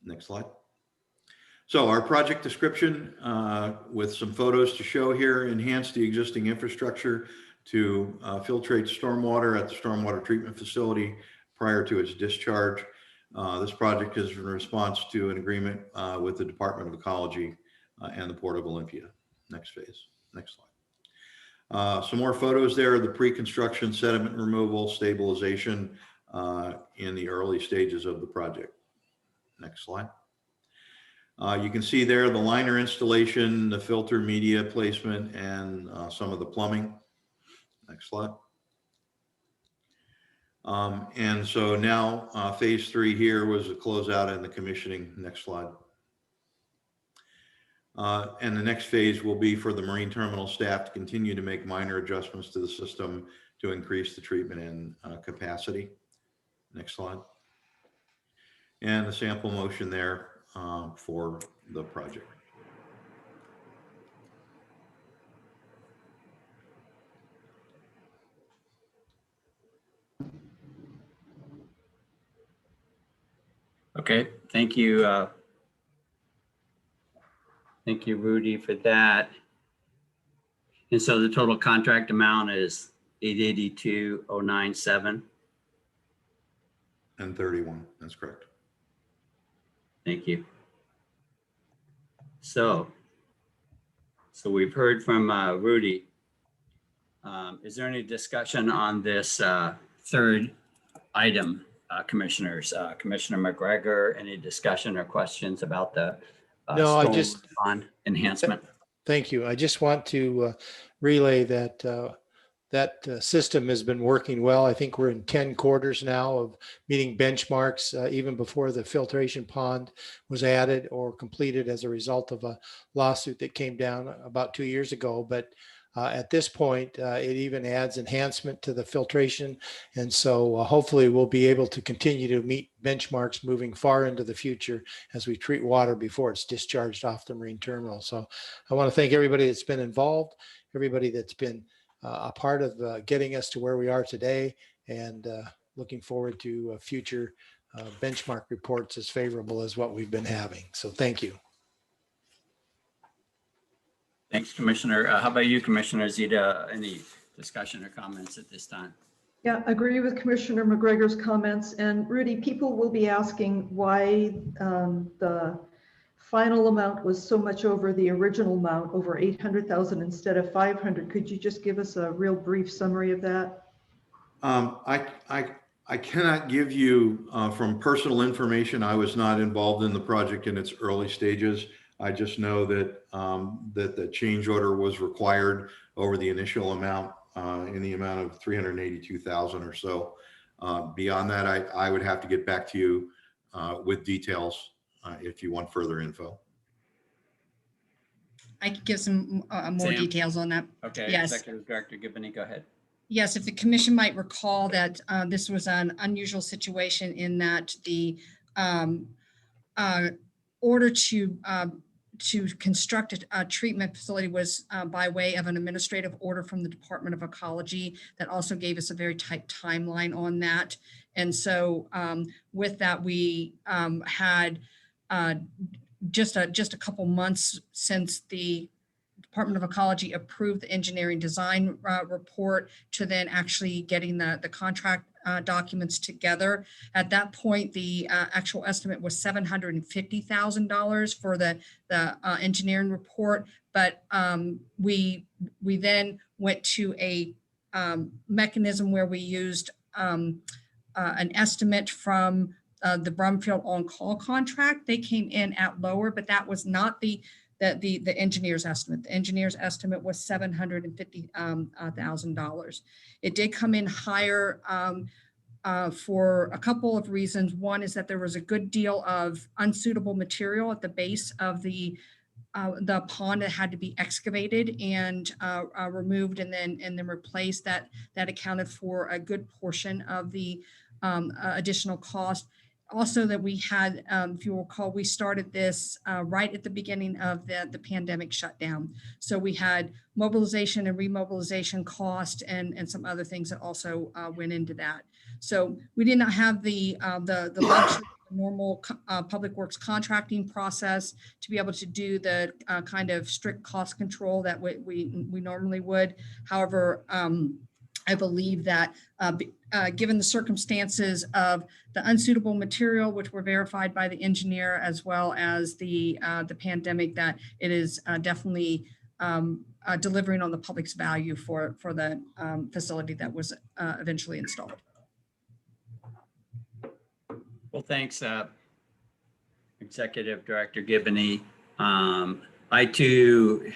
Next slide. So our project description with some photos to show here: enhance the existing infrastructure to filtrate stormwater at the stormwater treatment facility prior to its discharge. This project is in response to an agreement with the Department of Ecology and the Port of Olympia. Next phase. Next slide. Some more photos there of the pre-construction sediment removal, stabilization in the early stages of the project. Next slide. You can see there the liner installation, the filter media placement, and some of the plumbing. Next slide. And so now phase 3 here was the closeout and the commissioning. Next slide. And the next phase will be for the marine terminal staff to continue to make minor adjustments to the system to increase the treatment and capacity. Next slide. And the sample motion there for the project. Okay, thank you. Thank you, Rudy, for that. And so the total contract amount is 882,097. And 31, that's correct. Thank you. So we've heard from Rudy. Is there any discussion on this third item, commissioners? Commissioner McGregor, any discussion or questions about the No, I storm just- bond enhancement? Thank you. I just want to relay that that system has been working well. I think we're in 10 quarters now of meeting benchmarks, even before the filtration pond was added or completed as a result of a lawsuit that came down about 2 years ago. But at this point, it even adds enhancement to the filtration. And so hopefully we'll be able to continue to meet benchmarks moving far into the future as we treat water before it's discharged off the marine terminal. So I want to thank everybody that's been involved, everybody that's been a part of getting us to where we are today, and looking forward to future benchmark reports as favorable as what we've been having. So thank you. Thanks, Commissioner. How about you, Commissioner Zita? Any discussion or comments at this time? Yeah, agree with Commissioner McGregor's comments. And Rudy, people will be asking why the final amount was so much over the original amount, over 800,000 instead of 500. Could you just give us a real brief summary of that? I cannot give you from personal information. I was not involved in the project in its early stages. I just know that that the change order was required over the initial amount in the amount of 382,000 or so. Beyond that, I would have to get back to you with details if you want further info. I could give some more Sam? details on that. Okay, Yes. Executive Director Gibney, go ahead. Yes, if the commission might recall that this was an unusual situation in that the order to construct a treatment facility was by way of an administrative order from the Department of Ecology that also gave us a very tight timeline on that. And so with that, we had just a couple months since the Department of Ecology approved the engineering design report to then actually getting the contract documents together. At that point, the actual estimate was $750,000 for the engineering report. But we then went to a mechanism where we used an estimate from the Brumfield on-call contract. They came in at lower, but that was not the engineer's estimate. The engineer's estimate was $750,000. It did come in higher for a couple of reasons. One is that there was a good deal of unsuitable material at the base of the pond that had to be excavated and removed and then replaced. That accounted for a good portion of the additional cost. Also that we had, if you recall, we started this right at the beginning of the pandemic shutdown. So we had mobilization and remobilization cost and some other things that also went into that. So we did not have the luxury of normal public works contracting process to be able to do the kind of strict cost control that we normally would. However, I believe that given the circumstances of the unsuitable material, which were verified by the engineer, as well as the pandemic, that it is definitely delivering on the public's value for the facility that was eventually installed. Well, thanks, Executive Director Gibney. I too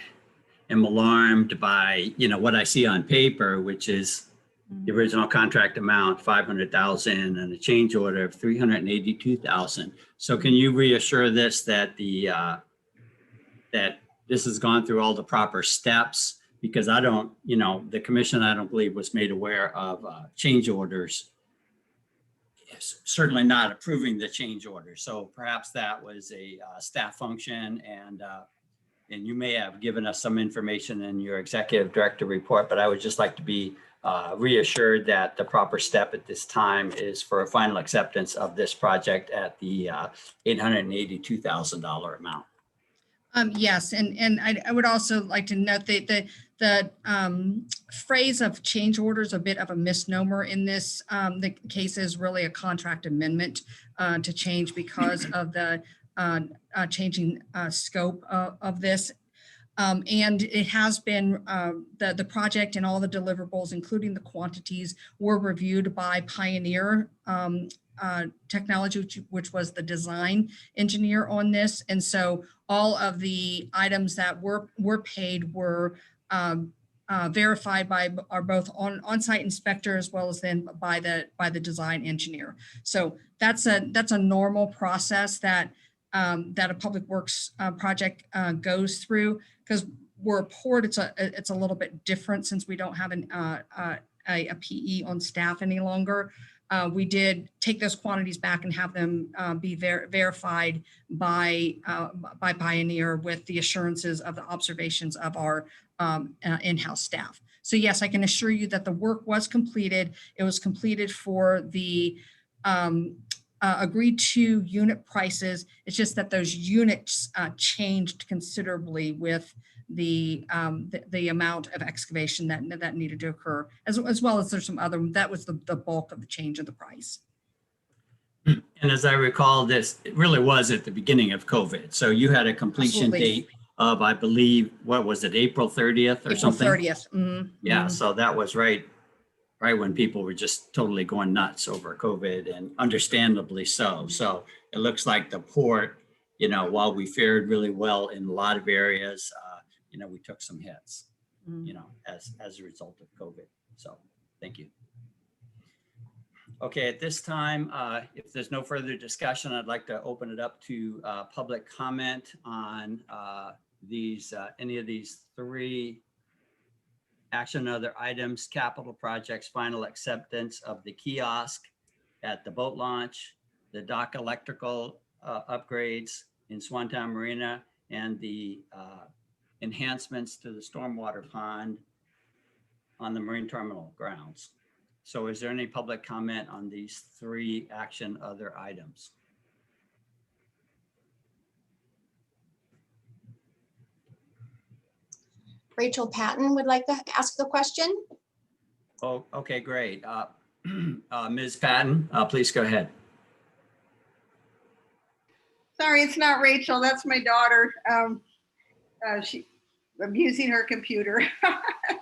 am alarmed by, what I see on paper, which is the original contract amount, 500,000, and a change order of 382,000. So can you reassure this that that this has gone through all the proper steps? Because I don't, the commission, I don't believe, was made aware of change orders. Certainly not approving the change order. So perhaps that was a staff function, and you may have given us some information in your executive director report, but I would just like to be reassured that the proper step at this time is for a final acceptance of this project at the $882,000 amount. Yes, and I would also like to note that the phrase of change order is a bit of a misnomer in this. The case is really a contract amendment to change because of the changing scope of this. And it has been, the project and all the deliverables, including the quantities, were reviewed by Pioneer Technology, which was the design engineer on this. And so all of the items that were paid were verified by our both on-site inspector as well as then by the design engineer. So that's a normal process that a public works project goes through. Because we're a port, it's a little bit different since we don't have a PE on staff any longer. We did take those quantities back and have them be verified by Pioneer with the assurances of the observations of our in-house staff. So yes, I can assure you that the work was completed. It was completed for the agreed to unit prices. It's just that those units changed considerably with the amount of excavation that needed to occur, as well as there's some other, that was the bulk of the change of the price. And as I recall, this, it really was at the beginning of COVID. So you had a completion Absolutely. date of, I believe, what was it, April 30th or something? April 30th. Mm-hmm. Yeah, so that was right when people were just totally going nuts over COVID, and understandably so. So it looks like the port, while we fared really well in a lot of areas, we took some hits, as a result of COVID. So thank you. Okay, at this time, if there's no further discussion, I'd like to open it up to public comment on any of these three action other items: capital projects, final acceptance of the kiosk at the boat launch, the dock electrical upgrades in Swantown Marina, and the enhancements to the stormwater pond on the marine terminal grounds. So is there any public comment on these three action other items? Rachel Patton would like to ask the question. Oh, okay, great. Ms. Patton, please go ahead. Sorry, it's not Rachel. That's my daughter. I'm using her computer.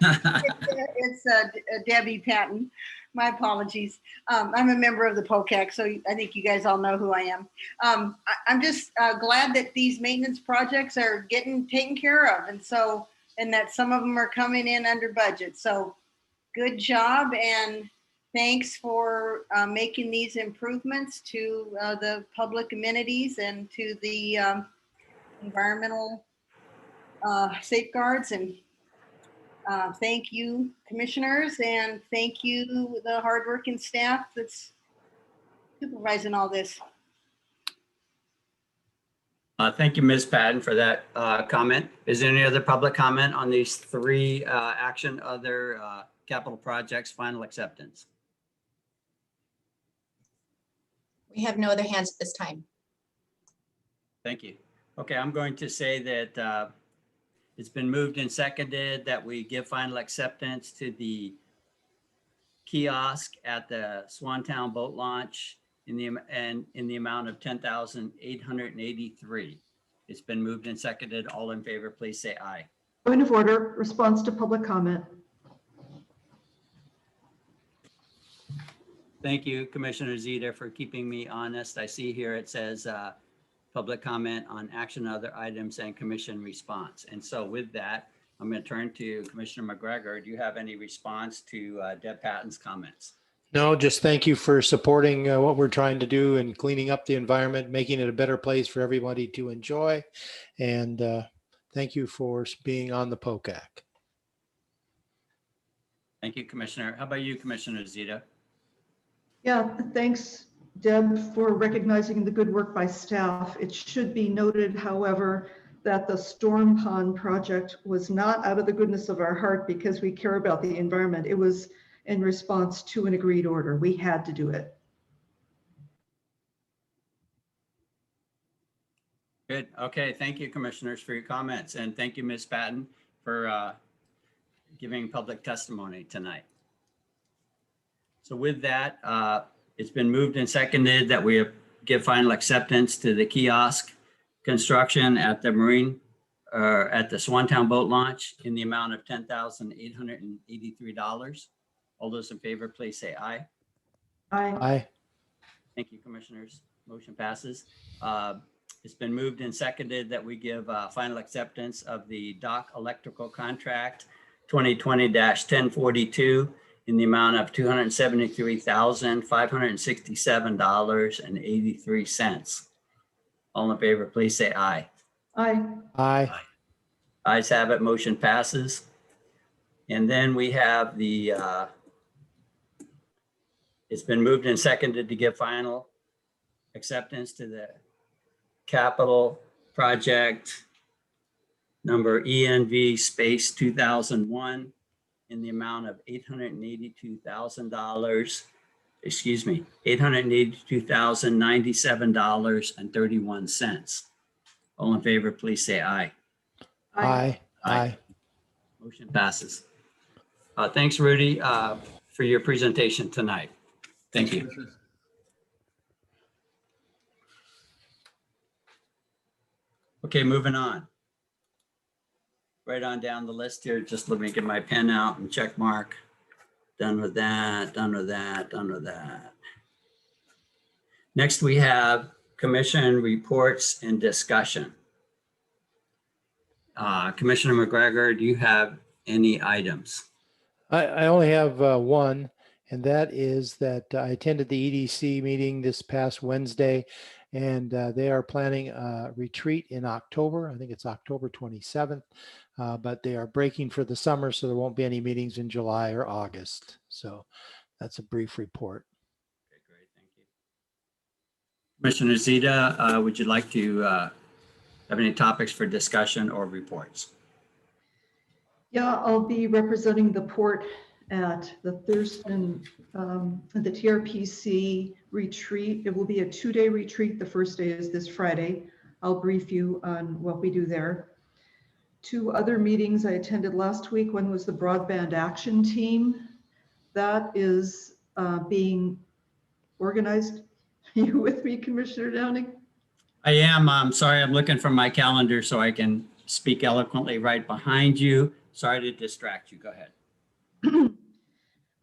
It's Debbie Patton. My apologies. I'm a member of the POCAC, so I think you guys all know who I am. I'm just glad that these maintenance projects are getting taken care of, and that some of them are coming in under budget. So good job, and thanks for making these improvements to the public amenities and to the environmental safeguards. And thank you, commissioners, and thank you, the hardworking staff that's supervising all this. Thank you, Ms. Patton, for that comment. Is there any other public comment on these three action other capital projects final acceptance? We have no other hands at this time. Thank you. Okay, I'm going to say that it's been moved and seconded that we give final acceptance to the kiosk at the Swantown boat launch in the amount of $10,883. It's been moved and seconded. All in favor, please say aye. Point of order, response to public comment. Thank you, Commissioner Zeta, for keeping me honest. I see here it says public comment on action, other items, and commission response. And so with that, I'm going to turn to Commissioner McGregor. Do you have any response to Deb Patton's comments? No, just thank you for supporting what we're trying to do and cleaning up the environment, making it a better place for everybody to enjoy. And thank you for being on the POCAC. Thank you, Commissioner. How about you, Commissioner Zeta? Yeah, thanks, Deb, for recognizing the good work by staff. It should be noted, however, that the Storm Pond project was not out of the goodness of our heart because we care about the environment. It was in response to an agreed order. We had to do it. Good. Okay. Thank you, Commissioners, for your comments. And thank you, Ms. Patton, for giving public testimony tonight. So with that, it's been moved and seconded that we give final acceptance to the kiosk construction at the at the Swantown boat launch in the amount of $10,883. All those in favor, please say aye. Aye. Aye. Thank you, Commissioners. Motion passes. It's been moved and seconded that we give final acceptance of the dock electrical contract 2020-1042 in the amount of $273,567.83. All in favor, please say aye. Aye. Aye. Ayes have it, motion passes. And then we have the, it's been moved and seconded to give final acceptance to the capital project number ENV space 2001 in the amount of $882,000, excuse me, $882,097.31. All in favor, please say aye. Aye. Aye. Motion passes. Thanks, Rudy, for your presentation tonight. Thank you. Okay, moving on. Right on down the list here. Just let me get my pen out and check mark. Done with that, done with that, done with that. Next, we have commission reports and discussion. Commissioner McGregor, do you have any items? I only have one, and that is that I attended the EDC meeting this past Wednesday, and they are planning a retreat in October. I think it's October 27th, but they are breaking for the summer, so there won't be any meetings in July or August. So that's a brief report. Okay, great, thank you. Commissioner Zeta, would you like to have any topics for discussion or reports? Yeah, I'll be representing the port at the Thurston, the TRPC retreat. It will be a 2-day retreat. The first day is this Friday. I'll brief you on what we do there. 2 other meetings I attended last week. One was the Broadband Action Team. That is being organized. Are you with me, Commissioner Downing? I am. I'm sorry, I'm looking from my calendar so I can speak eloquently right behind you. Sorry to distract you. Go ahead.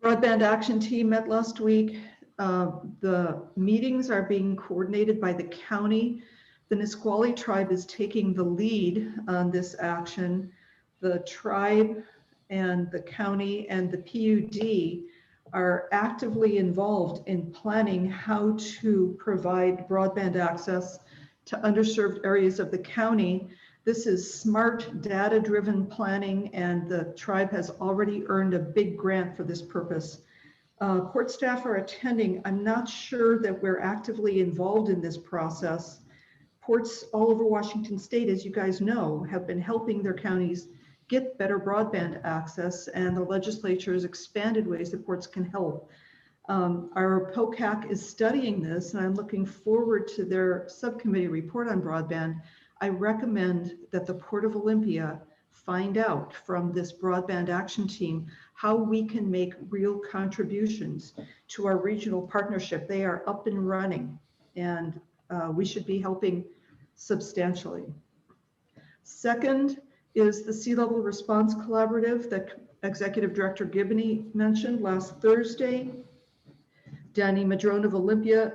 Broadband Action Team met last week. The meetings are being coordinated by the county. The Nisqually tribe is taking the lead on this action. The tribe and the county and the PUD are actively involved in planning how to provide broadband access to underserved areas of the county. This is smart, data-driven planning, and the tribe has already earned a big grant for this purpose. Port staff are attending. I'm not sure that we're actively involved in this process. Ports all over Washington State, as you guys know, have been helping their counties get better broadband access, and the legislature has expanded ways that ports can help. Our POCAC is studying this, and I'm looking forward to their subcommittee report on broadband. I recommend that the Port of Olympia find out from this broadband action team how we can make real contributions to our regional partnership. They are up and running, and we should be helping substantially. Second is the Sea Level Response Collaborative that Executive Director Gibney mentioned last Thursday. Danny Madrone of Olympia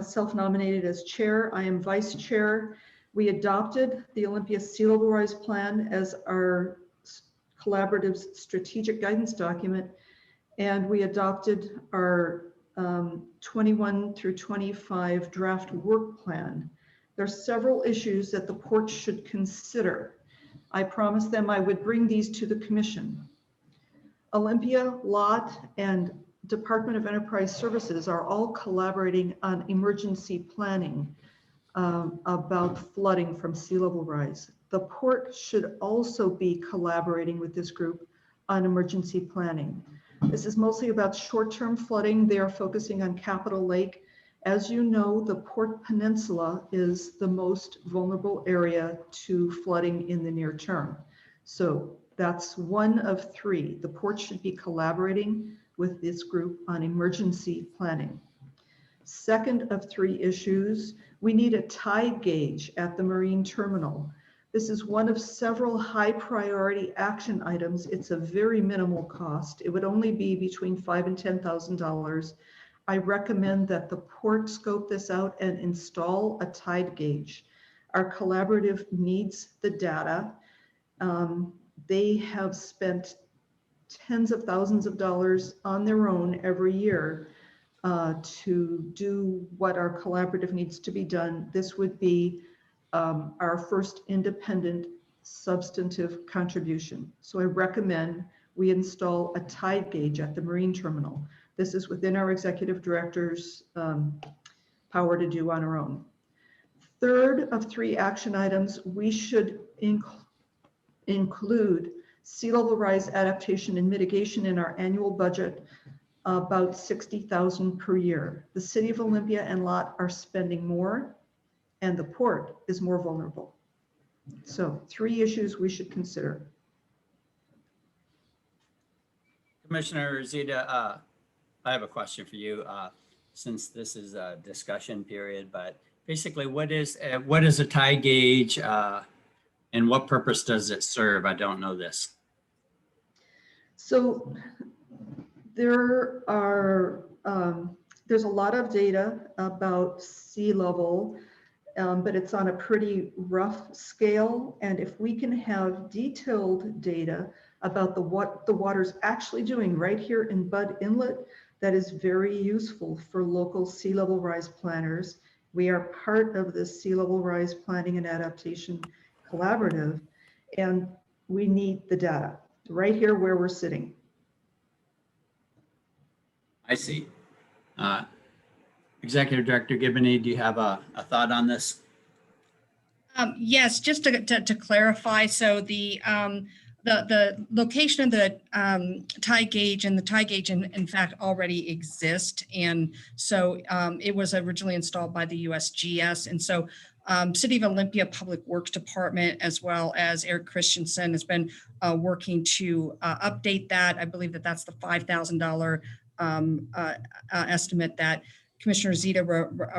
self-nominated as chair. I am vice chair. We adopted the Olympia Sea Level Rise Plan as our collaborative's strategic guidance document, and we adopted our 21 through 25 draft work plan. There are several issues that the port should consider. I promised them I would bring these to the commission. Olympia, LOT, and Department of Enterprise Services are all collaborating on emergency planning about flooding from sea level rise. The port should also be collaborating with this group on emergency planning. This is mostly about short-term flooding. They are focusing on Capitol Lake. As you know, the Port Peninsula is the most vulnerable area to flooding in the near term. So that's one of three. The port should be collaborating with this group on emergency planning. Second of three issues, we need a tide gauge at the marine terminal. This is one of several high priority action items. It's a very minimal cost. It would only be between $5,000 and $10,000. I recommend that the port scope this out and install a tide gauge. Our collaborative needs the data. They have spent tens of thousands of dollars on their own every year to do what our collaborative needs to be done. This would be our first independent substantive contribution. So I recommend we install a tide gauge at the marine terminal. This is within our executive director's power to do on our own. Third of three action items, we should include sea level rise adaptation and mitigation in our annual budget, about $60,000 per year. The city of Olympia and LOT are spending more, and the port is more vulnerable. So 3 issues we should consider. Commissioner Zita, I have a question for you, since this is a discussion period, but basically what is a tide gauge and what purpose does it serve? I don't know this. So there are, there's a lot of data about sea level, but it's on a pretty rough scale. And if we can have detailed data about what the water's actually doing right here in Bud Inlet, that is very useful for local sea level rise planners. We are part of the Sea Level Rise Planning and Adaptation Collaborative, and we need the data right here where we're sitting. I see. Executive Director Gibney, do you have a thought on this? Yes, just to clarify, so the location of the tide gauge, and the tide gauge in fact already exist, and so it was originally installed by the USGS, and so City of Olympia Public Works Department as well as Eric Christensen has been working to update that. I believe that that's the $5,000 estimate that Commissioner Zita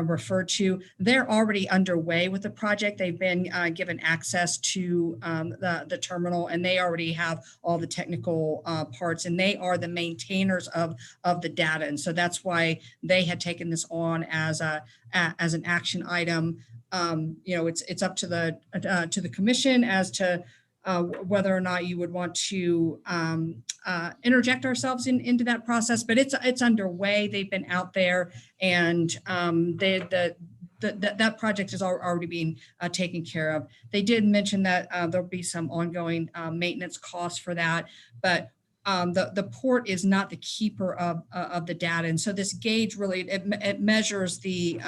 referred to. They're already underway with the project. They've been given access to the terminal, and they already have all the technical parts, and they are the maintainers of the data. And so that's why they had taken this on as an action item. You know, it's up to the commission as to whether or not you would want to interject ourselves into that process, but it's underway. They've been out there, and that project is already being taken care of. They did mention that there'll be some ongoing maintenance costs for that, but the port is not the keeper of the data, and so this gauge really it measures the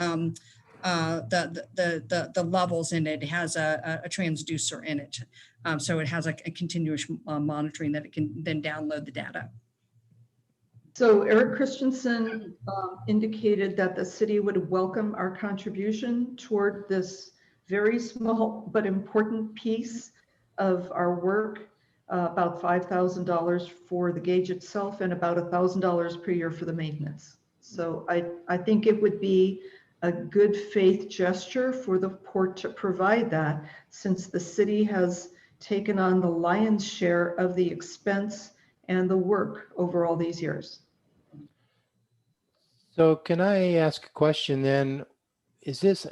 levels in it. It has a transducer in it. So it has a continuous monitoring that it can then download the data. So Eric Christensen indicated that the city would welcome our contribution toward this very small but important piece of our work, about $5,000 for the gauge itself and about $1,000 per year for the maintenance. So I think it would be a good faith gesture for the port to provide that, since the city has taken on the lion's share of the expense and the work over all these years. So can I ask a question then? Is this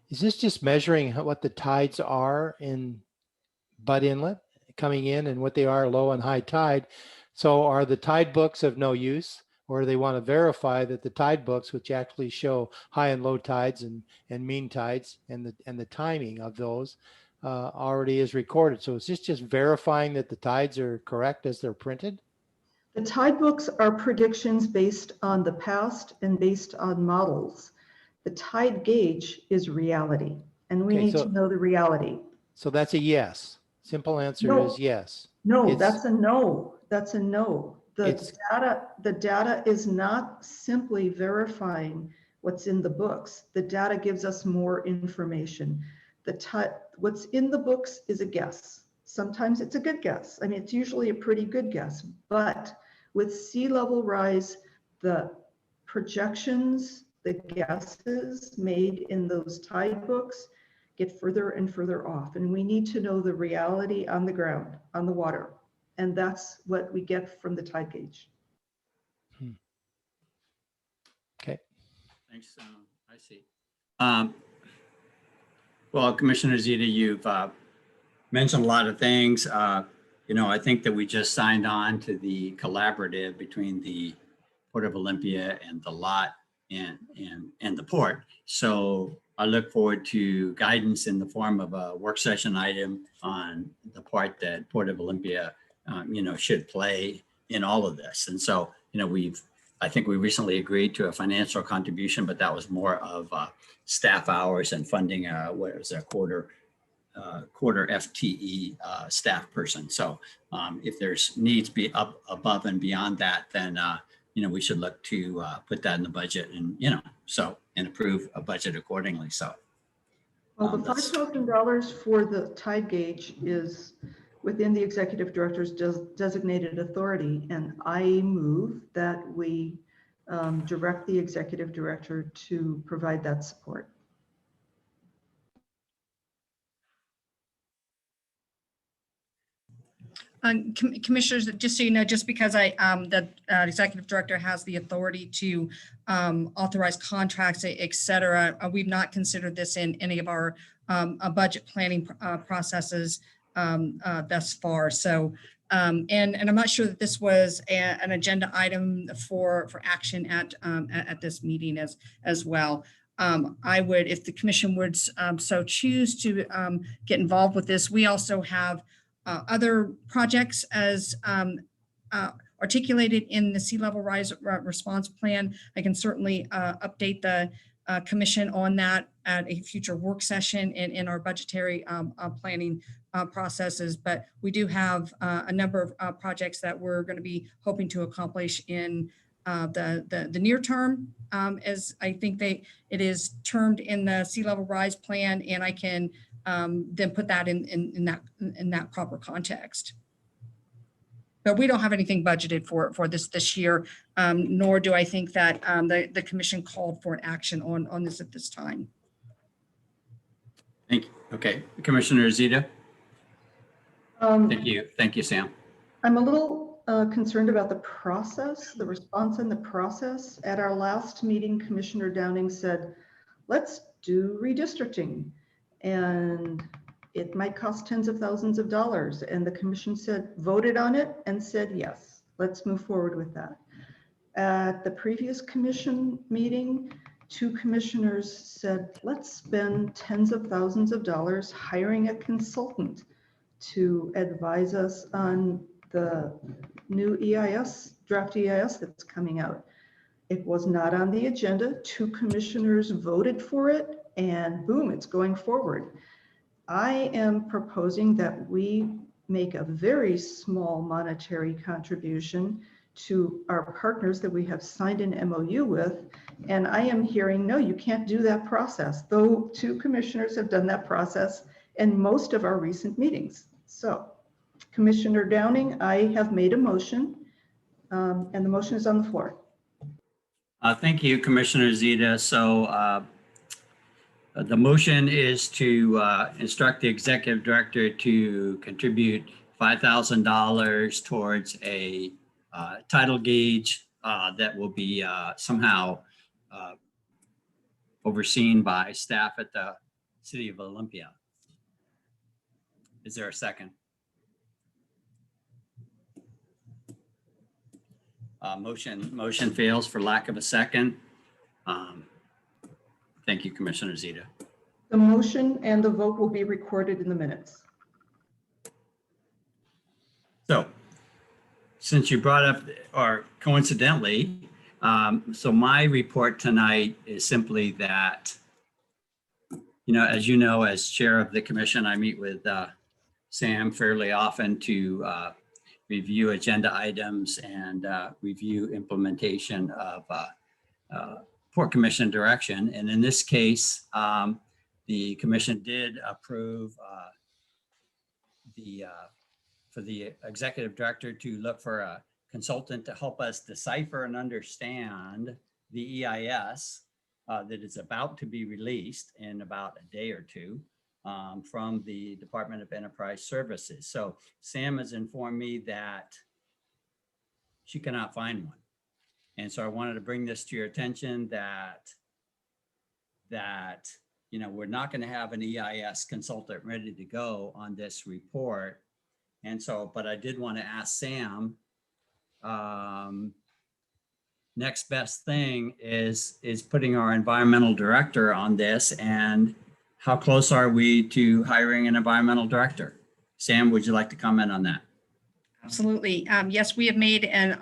just measuring what the tides are in Butt Inlet coming in and what they are low and high tide? So are the tide books of no use, or do they want to verify that the tide books, which actually show high and low tides and mean tides and the timing of those already is recorded? So is this just verifying that the tides are correct as they're printed? The tide books are predictions based on the past and based on models. The tide gauge is reality, and we Okay, need so- to know the reality. So that's a yes. Simple answer No. is yes. No, It's- that's a no. That's a no. The It's- data is not simply verifying what's in the books. The data gives us more information. What's in the books is a guess. Sometimes it's a good guess. I mean, it's usually a pretty good guess, but with sea level rise, the projections, the guesses made in those tide books get further and further off. And we need to know the reality on the ground, on the water. And that's what we get from the tide gauge. Okay. Thanks. I see. Well, Commissioner Zeta, you've mentioned a lot of things. I think that we just signed on to the collaborative between the Port of Olympia and the lot and the port. So I look forward to guidance in the form of a work session item on the part that Port of Olympia, should play in all of this. And so, I think we recently agreed to a financial contribution, but that was more of staff hours and funding, what was a quarter FTE staff person. So if there's needs be up above and beyond that, then we should look to put that in the budget and and approve a budget accordingly. So Well, the $5,000 for the tide gauge is within the executive director's designated authority, and I move that we direct the executive director to provide that support. Commissioners, just so you know, just because the executive director has the authority to authorize contracts, et cetera, we've not considered this in any of our budget planning processes thus far. So, and I'm not sure that this was an agenda item for action at this meeting as well. I would, if the commission would so choose to get involved with this, we also have other projects as articulated in the sea level rise response plan. I can certainly update the commission on that at a future work session in our budgetary planning processes. But we do have a number of projects that we're going to be hoping to accomplish in the near term, as I think it is termed in the sea level rise plan, and I can then put that in that proper context. But we don't have anything budgeted for this year, nor do I think that the commission called for an action on this at this time. thank you. Okay, Commissioner Zeta. Thank you, Sam. I'm a little concerned about the process, the response and the process. At our last meeting, Commissioner Downing said, let's do redistricting. And it might cost tens of thousands of dollars. And the commission voted on it and said, yes, let's move forward with that. At the previous commission meeting, 2 commissioners said, let's spend tens of thousands of dollars hiring a consultant to advise us on the new EIS, draft EIS that's coming out. It was not on the agenda. 2 commissioners voted for it, and boom, it's going forward. I am proposing that we make a very small monetary contribution to our partners that we have signed an MOU with. And I am hearing, no, you can't do that process, though 2 commissioners have done that process in most of our recent meetings. So Commissioner Downing, I have made a motion, and the motion is on the floor. Thank you, Commissioner Zeta. So the motion is to instruct the executive director to contribute $5,000 towards a tidal gauge that will be somehow overseen by staff at the City of Olympia. Is there a second? Motion fails for lack of a second. Thank you, Commissioner Zeta. The motion and the vote will be recorded in the minutes. So since you brought up, or coincidentally, so my report tonight is simply that, as you know, as chair of the commission, I meet with Sam fairly often to review agenda items and review implementation of Port Commission direction. And in this case, the commission did approve for the executive director to look for a consultant to help us decipher and understand the EIS that is about to be released in about a day or two from the Department of Enterprise Services. So Sam has informed me that she cannot find one. And so I wanted to bring this to your attention that we're not going to have an EIS consultant ready to go on this report. And so, but I did want to ask Sam, next best thing is putting our environmental director on this, and how close are we to hiring an environmental director? Sam, would you like to comment on that? Absolutely. Yes, we have made an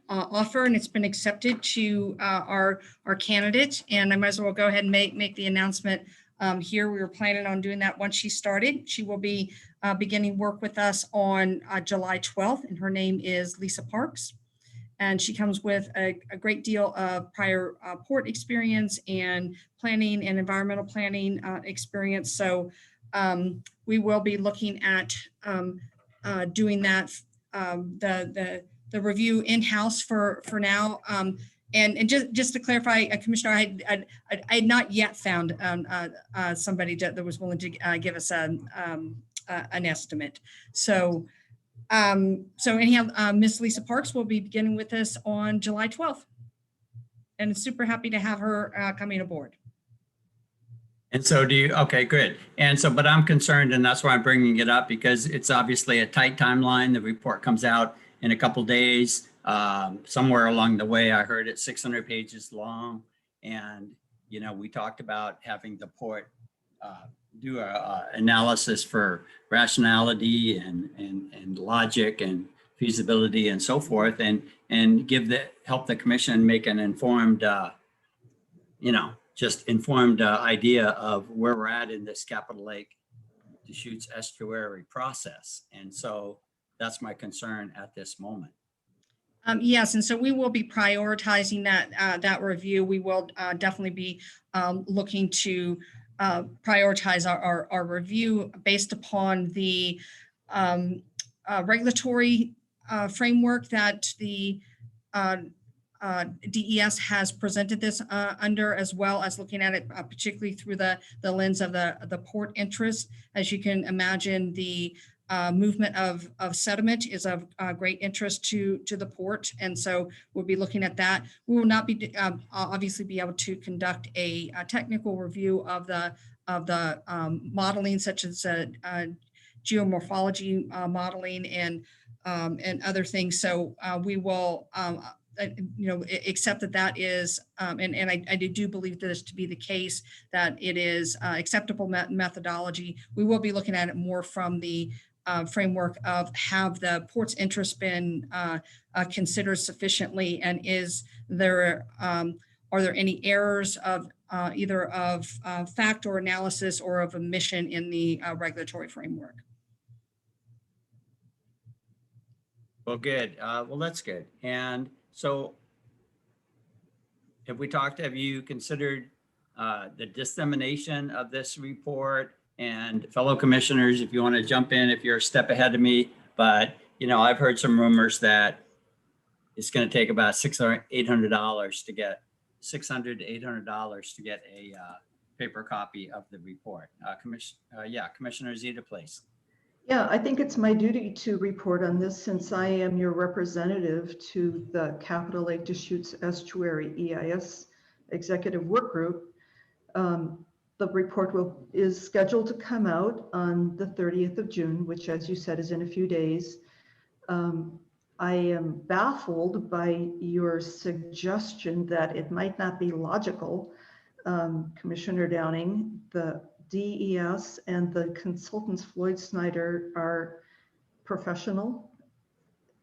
offer, and it's been accepted to our candidate. And I might as well go ahead and make the announcement here. We were planning on doing that once she started. She will be beginning work with us on July 12th, and her name is Lisa Parks. And she comes with a great deal of prior port experience and planning and environmental planning experience. So we will be looking at doing that, the review in-house for now. And just to clarify, Commissioner, I had not yet found somebody that was willing to give us an estimate. So anyhow, Miss Lisa Parks will be beginning with us on July 12th. And super happy to have her coming aboard. And so okay, good. And so, but I'm concerned, and that's why I'm bringing it up, because it's obviously a tight timeline. The report comes out in a couple days. Somewhere along the way, I heard it's 600 pages long. And, we talked about having the port do a analysis for rationality and logic and feasibility and so forth, and help the commission make an informed, informed idea of where we're at in this Capitol Lake Deschutes estuary process. And so that's my concern at this moment. Yes, and so we will be prioritizing that review. We will definitely be looking to prioritize our review based upon the regulatory framework that the DES has presented this under, as well as looking at it particularly through the lens of the port interest. As you can imagine, the movement of sediment is of great interest to the port, and so we'll be looking at that. We will not be obviously be able to conduct a technical review of the modeling, such as geomorphology modeling and other things. So we will accept that is, and I do believe this to be the case, that it is acceptable methodology. We will be looking at it more from the framework of, have the port's interest been considered sufficiently, and are there any errors of either of fact or analysis or of omission in the regulatory framework? Well, good. Well, that's good. And so have you considered the dissemination of this report? And fellow commissioners, if you want to jump in, if you're a step ahead of me, but I've heard some rumors that it's going to take about $600 to $800 to get a paper copy of the report. Commissioner Zeta, please. Yeah, I think it's my duty to report on this since I am your representative to the Capital Lake Deschutes Estuary EIS Executive Work Group. The report is scheduled to come out on the 30th of June, which, as you said, is in a few days. I am baffled by your suggestion that it might not be logical. Commissioner Downing, the DES and the consultants Floyd Snyder are professional,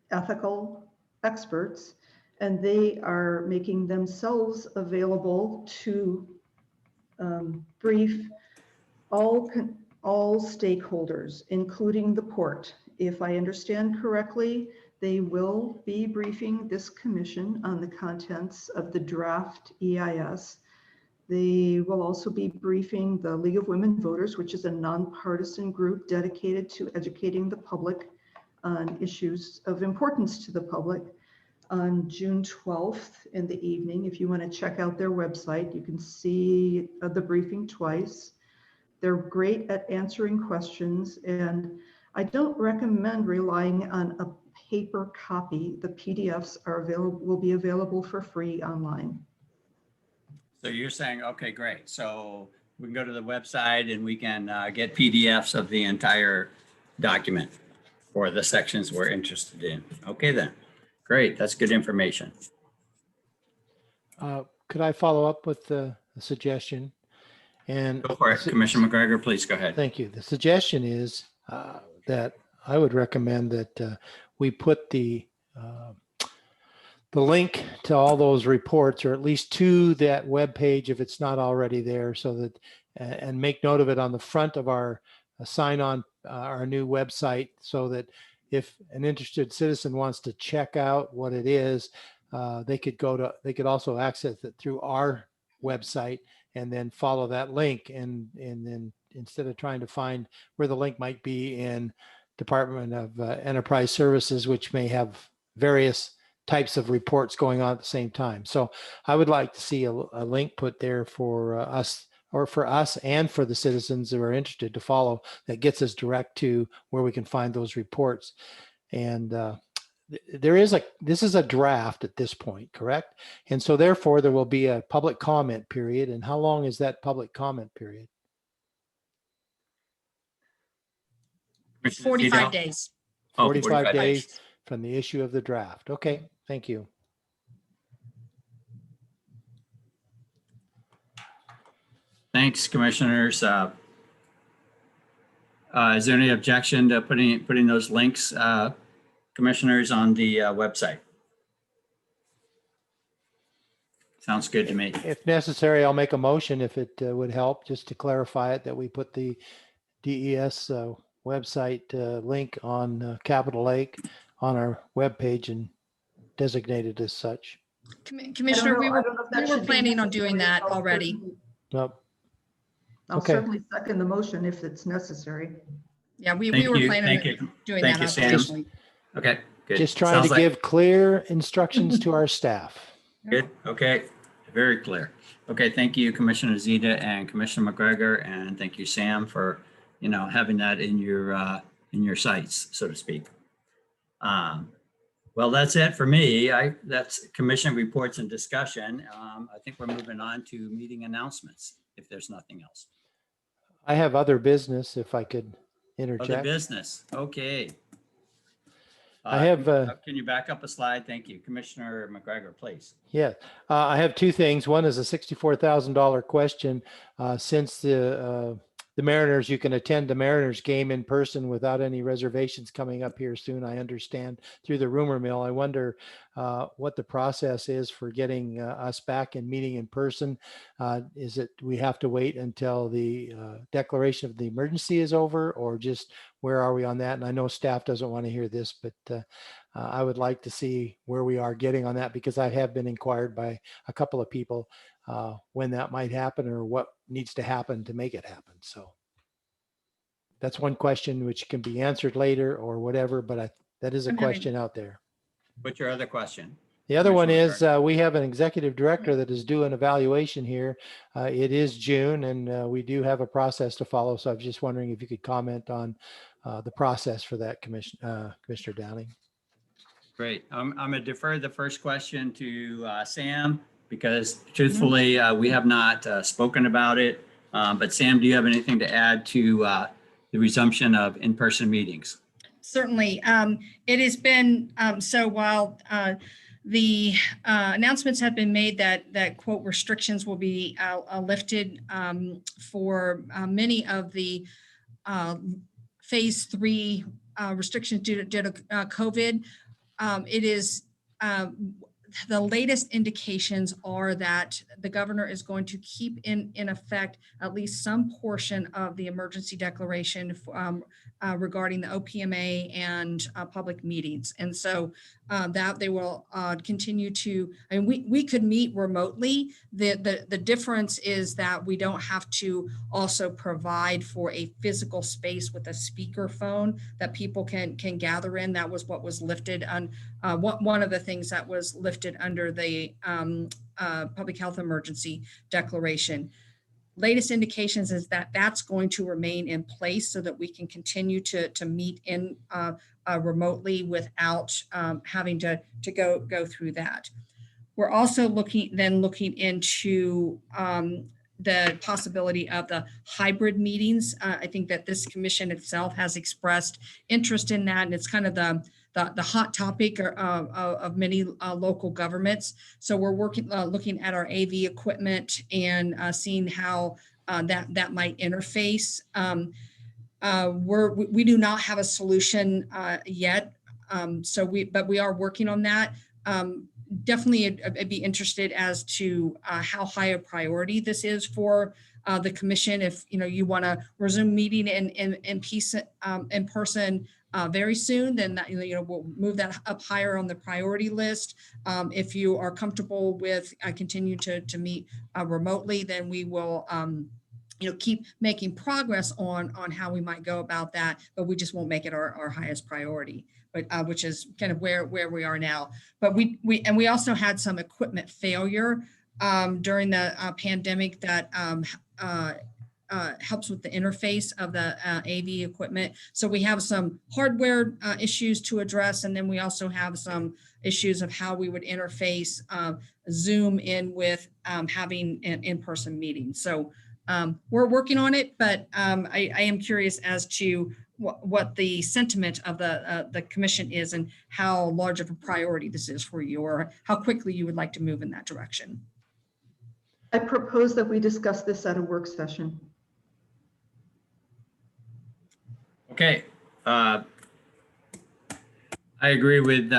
ethical experts, and they are making themselves available to brief all stakeholders, including the port. If I understand correctly, they will be briefing this commission on the contents of the draft EIS. They will also be briefing the League of Women Voters, which is a nonpartisan group dedicated to educating the public on issues of importance to the public, on June 12th in the evening. If you want to check out their website, you can see the briefing twice. They're great at answering questions, and I don't recommend relying on a paper copy. The PDFs will be available for free online. So you're saying, okay, great. So we can go to the website and we can get PDFs of the entire document for the sections we're interested in. Okay, then. Great. That's good information. Could I follow up with a suggestion? And Go for it. Commissioner McGregor, please go ahead. thank you. The suggestion is that I would recommend that we put the link to all those reports, or at least to that web page if it's not already there, so that and make note of it on the front of our sign on our new website, so that if an interested citizen wants to check out what it is, they could also access it through our website and then follow that link, and then instead of trying to find where the link might be in Department of Enterprise Services, which may have various types of reports going on at the same time. So I would like to see a link put there for us, or for us and for the citizens who are interested to follow, that gets us direct to where we can find those reports. And this is a draft at this point, correct? And so therefore there will be a public comment period. And how long is that public comment period? 45 days. 45 days from the issue of the draft. Okay, thank you. Thanks, commissioners. Is there any objection to putting those links, commissioners, on the website? Sounds good to me. If necessary, I'll make a motion if it would help, just to clarify it, that we put the DES website link on Capital Lake on our webpage and designate it as such. Commissioner, we were planning on doing that already. Nope. I'll Okay. certainly second the motion if it's necessary. Yeah, we Thank were you. planning Thank on you. doing Thank that you, Sam. officially. Okay, good. Just trying Sounds to like- give clear instructions to our staff. Good, okay, very clear. Okay, thank you, Commissioner Zeta and Commissioner McGregor, and thank you, Sam, for, having that in your sights, so to speak. Well, that's it for me. That's commission reports and discussion. I think we're moving on to meeting announcements, if there's nothing else. I have other business, if I could Other interject. business, okay. I have, Can you back up a slide? Thank you. Commissioner McGregor, please. Yeah, I have two things. One is a $64,000 question. Since the the Mariners, you can attend the Mariners game in person without any reservations coming up here soon. I understand through the rumor mill. I wonder what the process is for getting us back and meeting in person. Is it we have to wait until the declaration of the emergency is over, or just where are we on that? And I know staff doesn't want to hear this, but I would like to see where we are getting on that, because I have been inquired by a couple of people when that might happen or what needs to happen to make it happen. So that's one question which can be answered later or whatever, but that is a question out there. What's your other question? The other one is we have an executive director that is due an evaluation here. It is June, and we do have a process to follow. So I was just wondering if you could comment on the process for that, Commissioner Downing. Great. I'm going to defer the first question to Sam, because truthfully, we have not spoken about it. But Sam, do you have anything to add to the resumption of in-person meetings? Certainly. It has been, so while the announcements have been made that quote restrictions will be lifted for many of the phase 3 restrictions due to COVID, it is the latest indications are that the governor is going to keep in effect at least some portion of the emergency declaration regarding the OPMA and public meetings. And so that they will continue to, and we could meet remotely. The difference is that we don't have to also provide for a physical space with a speaker phone that people can gather in. That was what was lifted on one of the things that was lifted under the public health emergency declaration. Latest indications is that that's going to remain in place so that we can continue to meet in remotely without having to go through that. We're also looking into the possibility of the hybrid meetings. I think that this commission itself has expressed interest in that, and it's kind of the hot topic of many local governments. So we're looking at our AV equipment and seeing how that might interface. We do not have a solution yet, but we are working on that. Definitely, I'd be interested as to how high a priority this is for the commission. If you want to resume meeting in person very soon, then that, we'll move that up higher on the priority list. If you are comfortable with continue to meet remotely, then we will keep making progress on how we might go about that, but we just won't make it our highest priority, but which is kind of where we are now. But we also had some equipment failure during the pandemic that helps with the interface of the AV equipment. So we have some hardware issues to address, and then we also have some issues of how we would interface Zoom in with having an in-person meeting. So we're working on it, but I am curious as to what the sentiment of the commission is and how large of a priority this is for you, or how quickly you would like to move in that direction. I propose that we discuss this at a work session. Okay. I agree with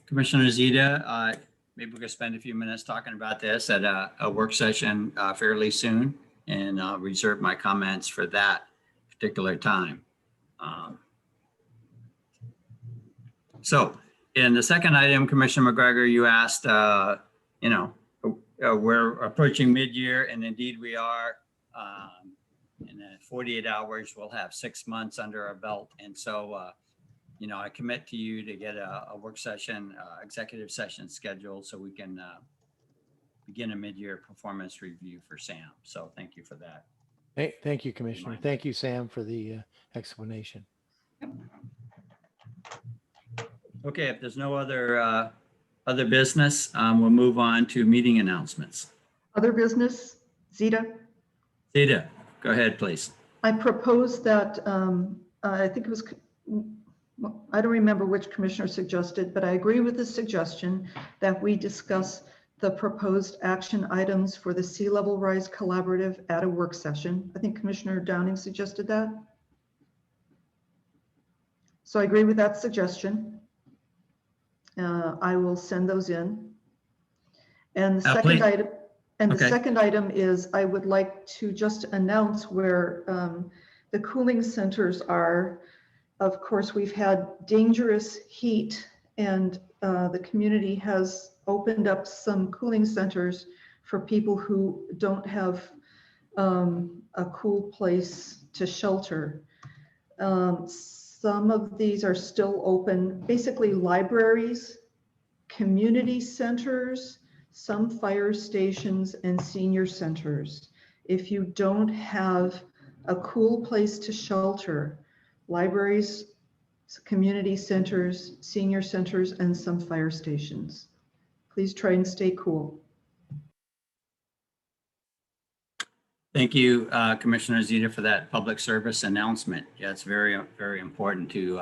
Commissioner Zita. Maybe we could spend a few minutes talking about this at a work session fairly soon, and I'll reserve my comments for that particular time. So in the second item, Commissioner McGregor, you asked, we're approaching mid-year, and indeed we are. In 48 hours, we'll have 6 months under our belt. And so, I commit to you to get a work session, executive session scheduled so we can begin a mid-year performance review for Sam. So thank you for that. Hey, thank you, Commissioner. Thank you, Sam, for the explanation. Okay, if there's no other business, we'll move on to meeting announcements. Other business, Zita? Zita, go ahead, please. I propose that, I think it was, I don't remember which commissioner suggested, but I agree with the suggestion that we discuss the proposed action items for the Sea Level Rise Collaborative at a work session. I think Commissioner Downing suggested that. So I agree with that suggestion. I will send those in. And the second please. item, the Okay. second item is I would like to just announce where the cooling centers are. Of course, we've had dangerous heat, and the community has opened up some cooling centers for people who don't have a cool place to shelter. Some of these are still open, basically libraries, community centers, some fire stations, and senior centers. If you don't have a cool place to shelter, libraries, community centers, senior centers, and some fire stations. Please try and stay cool. Thank you, Commissioner Zeta, for that public service announcement. Yeah, it's very, very important to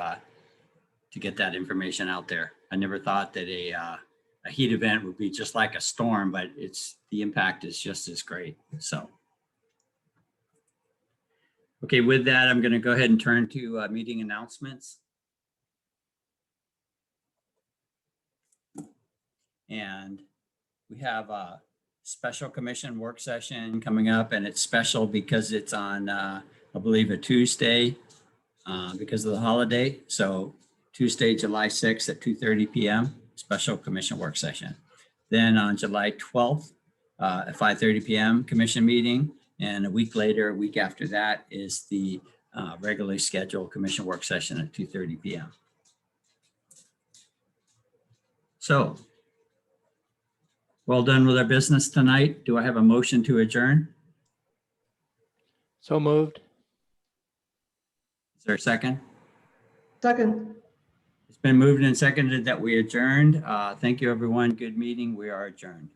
get that information out there. I never thought that a heat event would be just like a storm, but the impact is just as great. So, okay, with that, I'm going to go ahead and turn to meeting announcements. And we have a special commission work session coming up, and it's special because it's on, I believe, a Tuesday because of the holiday. So Tuesday, July 6th at 2:30 p.m., special commission work session. Then on July 12th at 5:30 p.m., commission meeting. And a week later, a week after that is the regularly scheduled commission work session at 2:30 p.m. So, well done with our business tonight. Do I have a motion to adjourn? So moved. Is there a second? Second. It's been moved and seconded that we adjourned. Thank you, everyone. Good meeting. We are adjourned.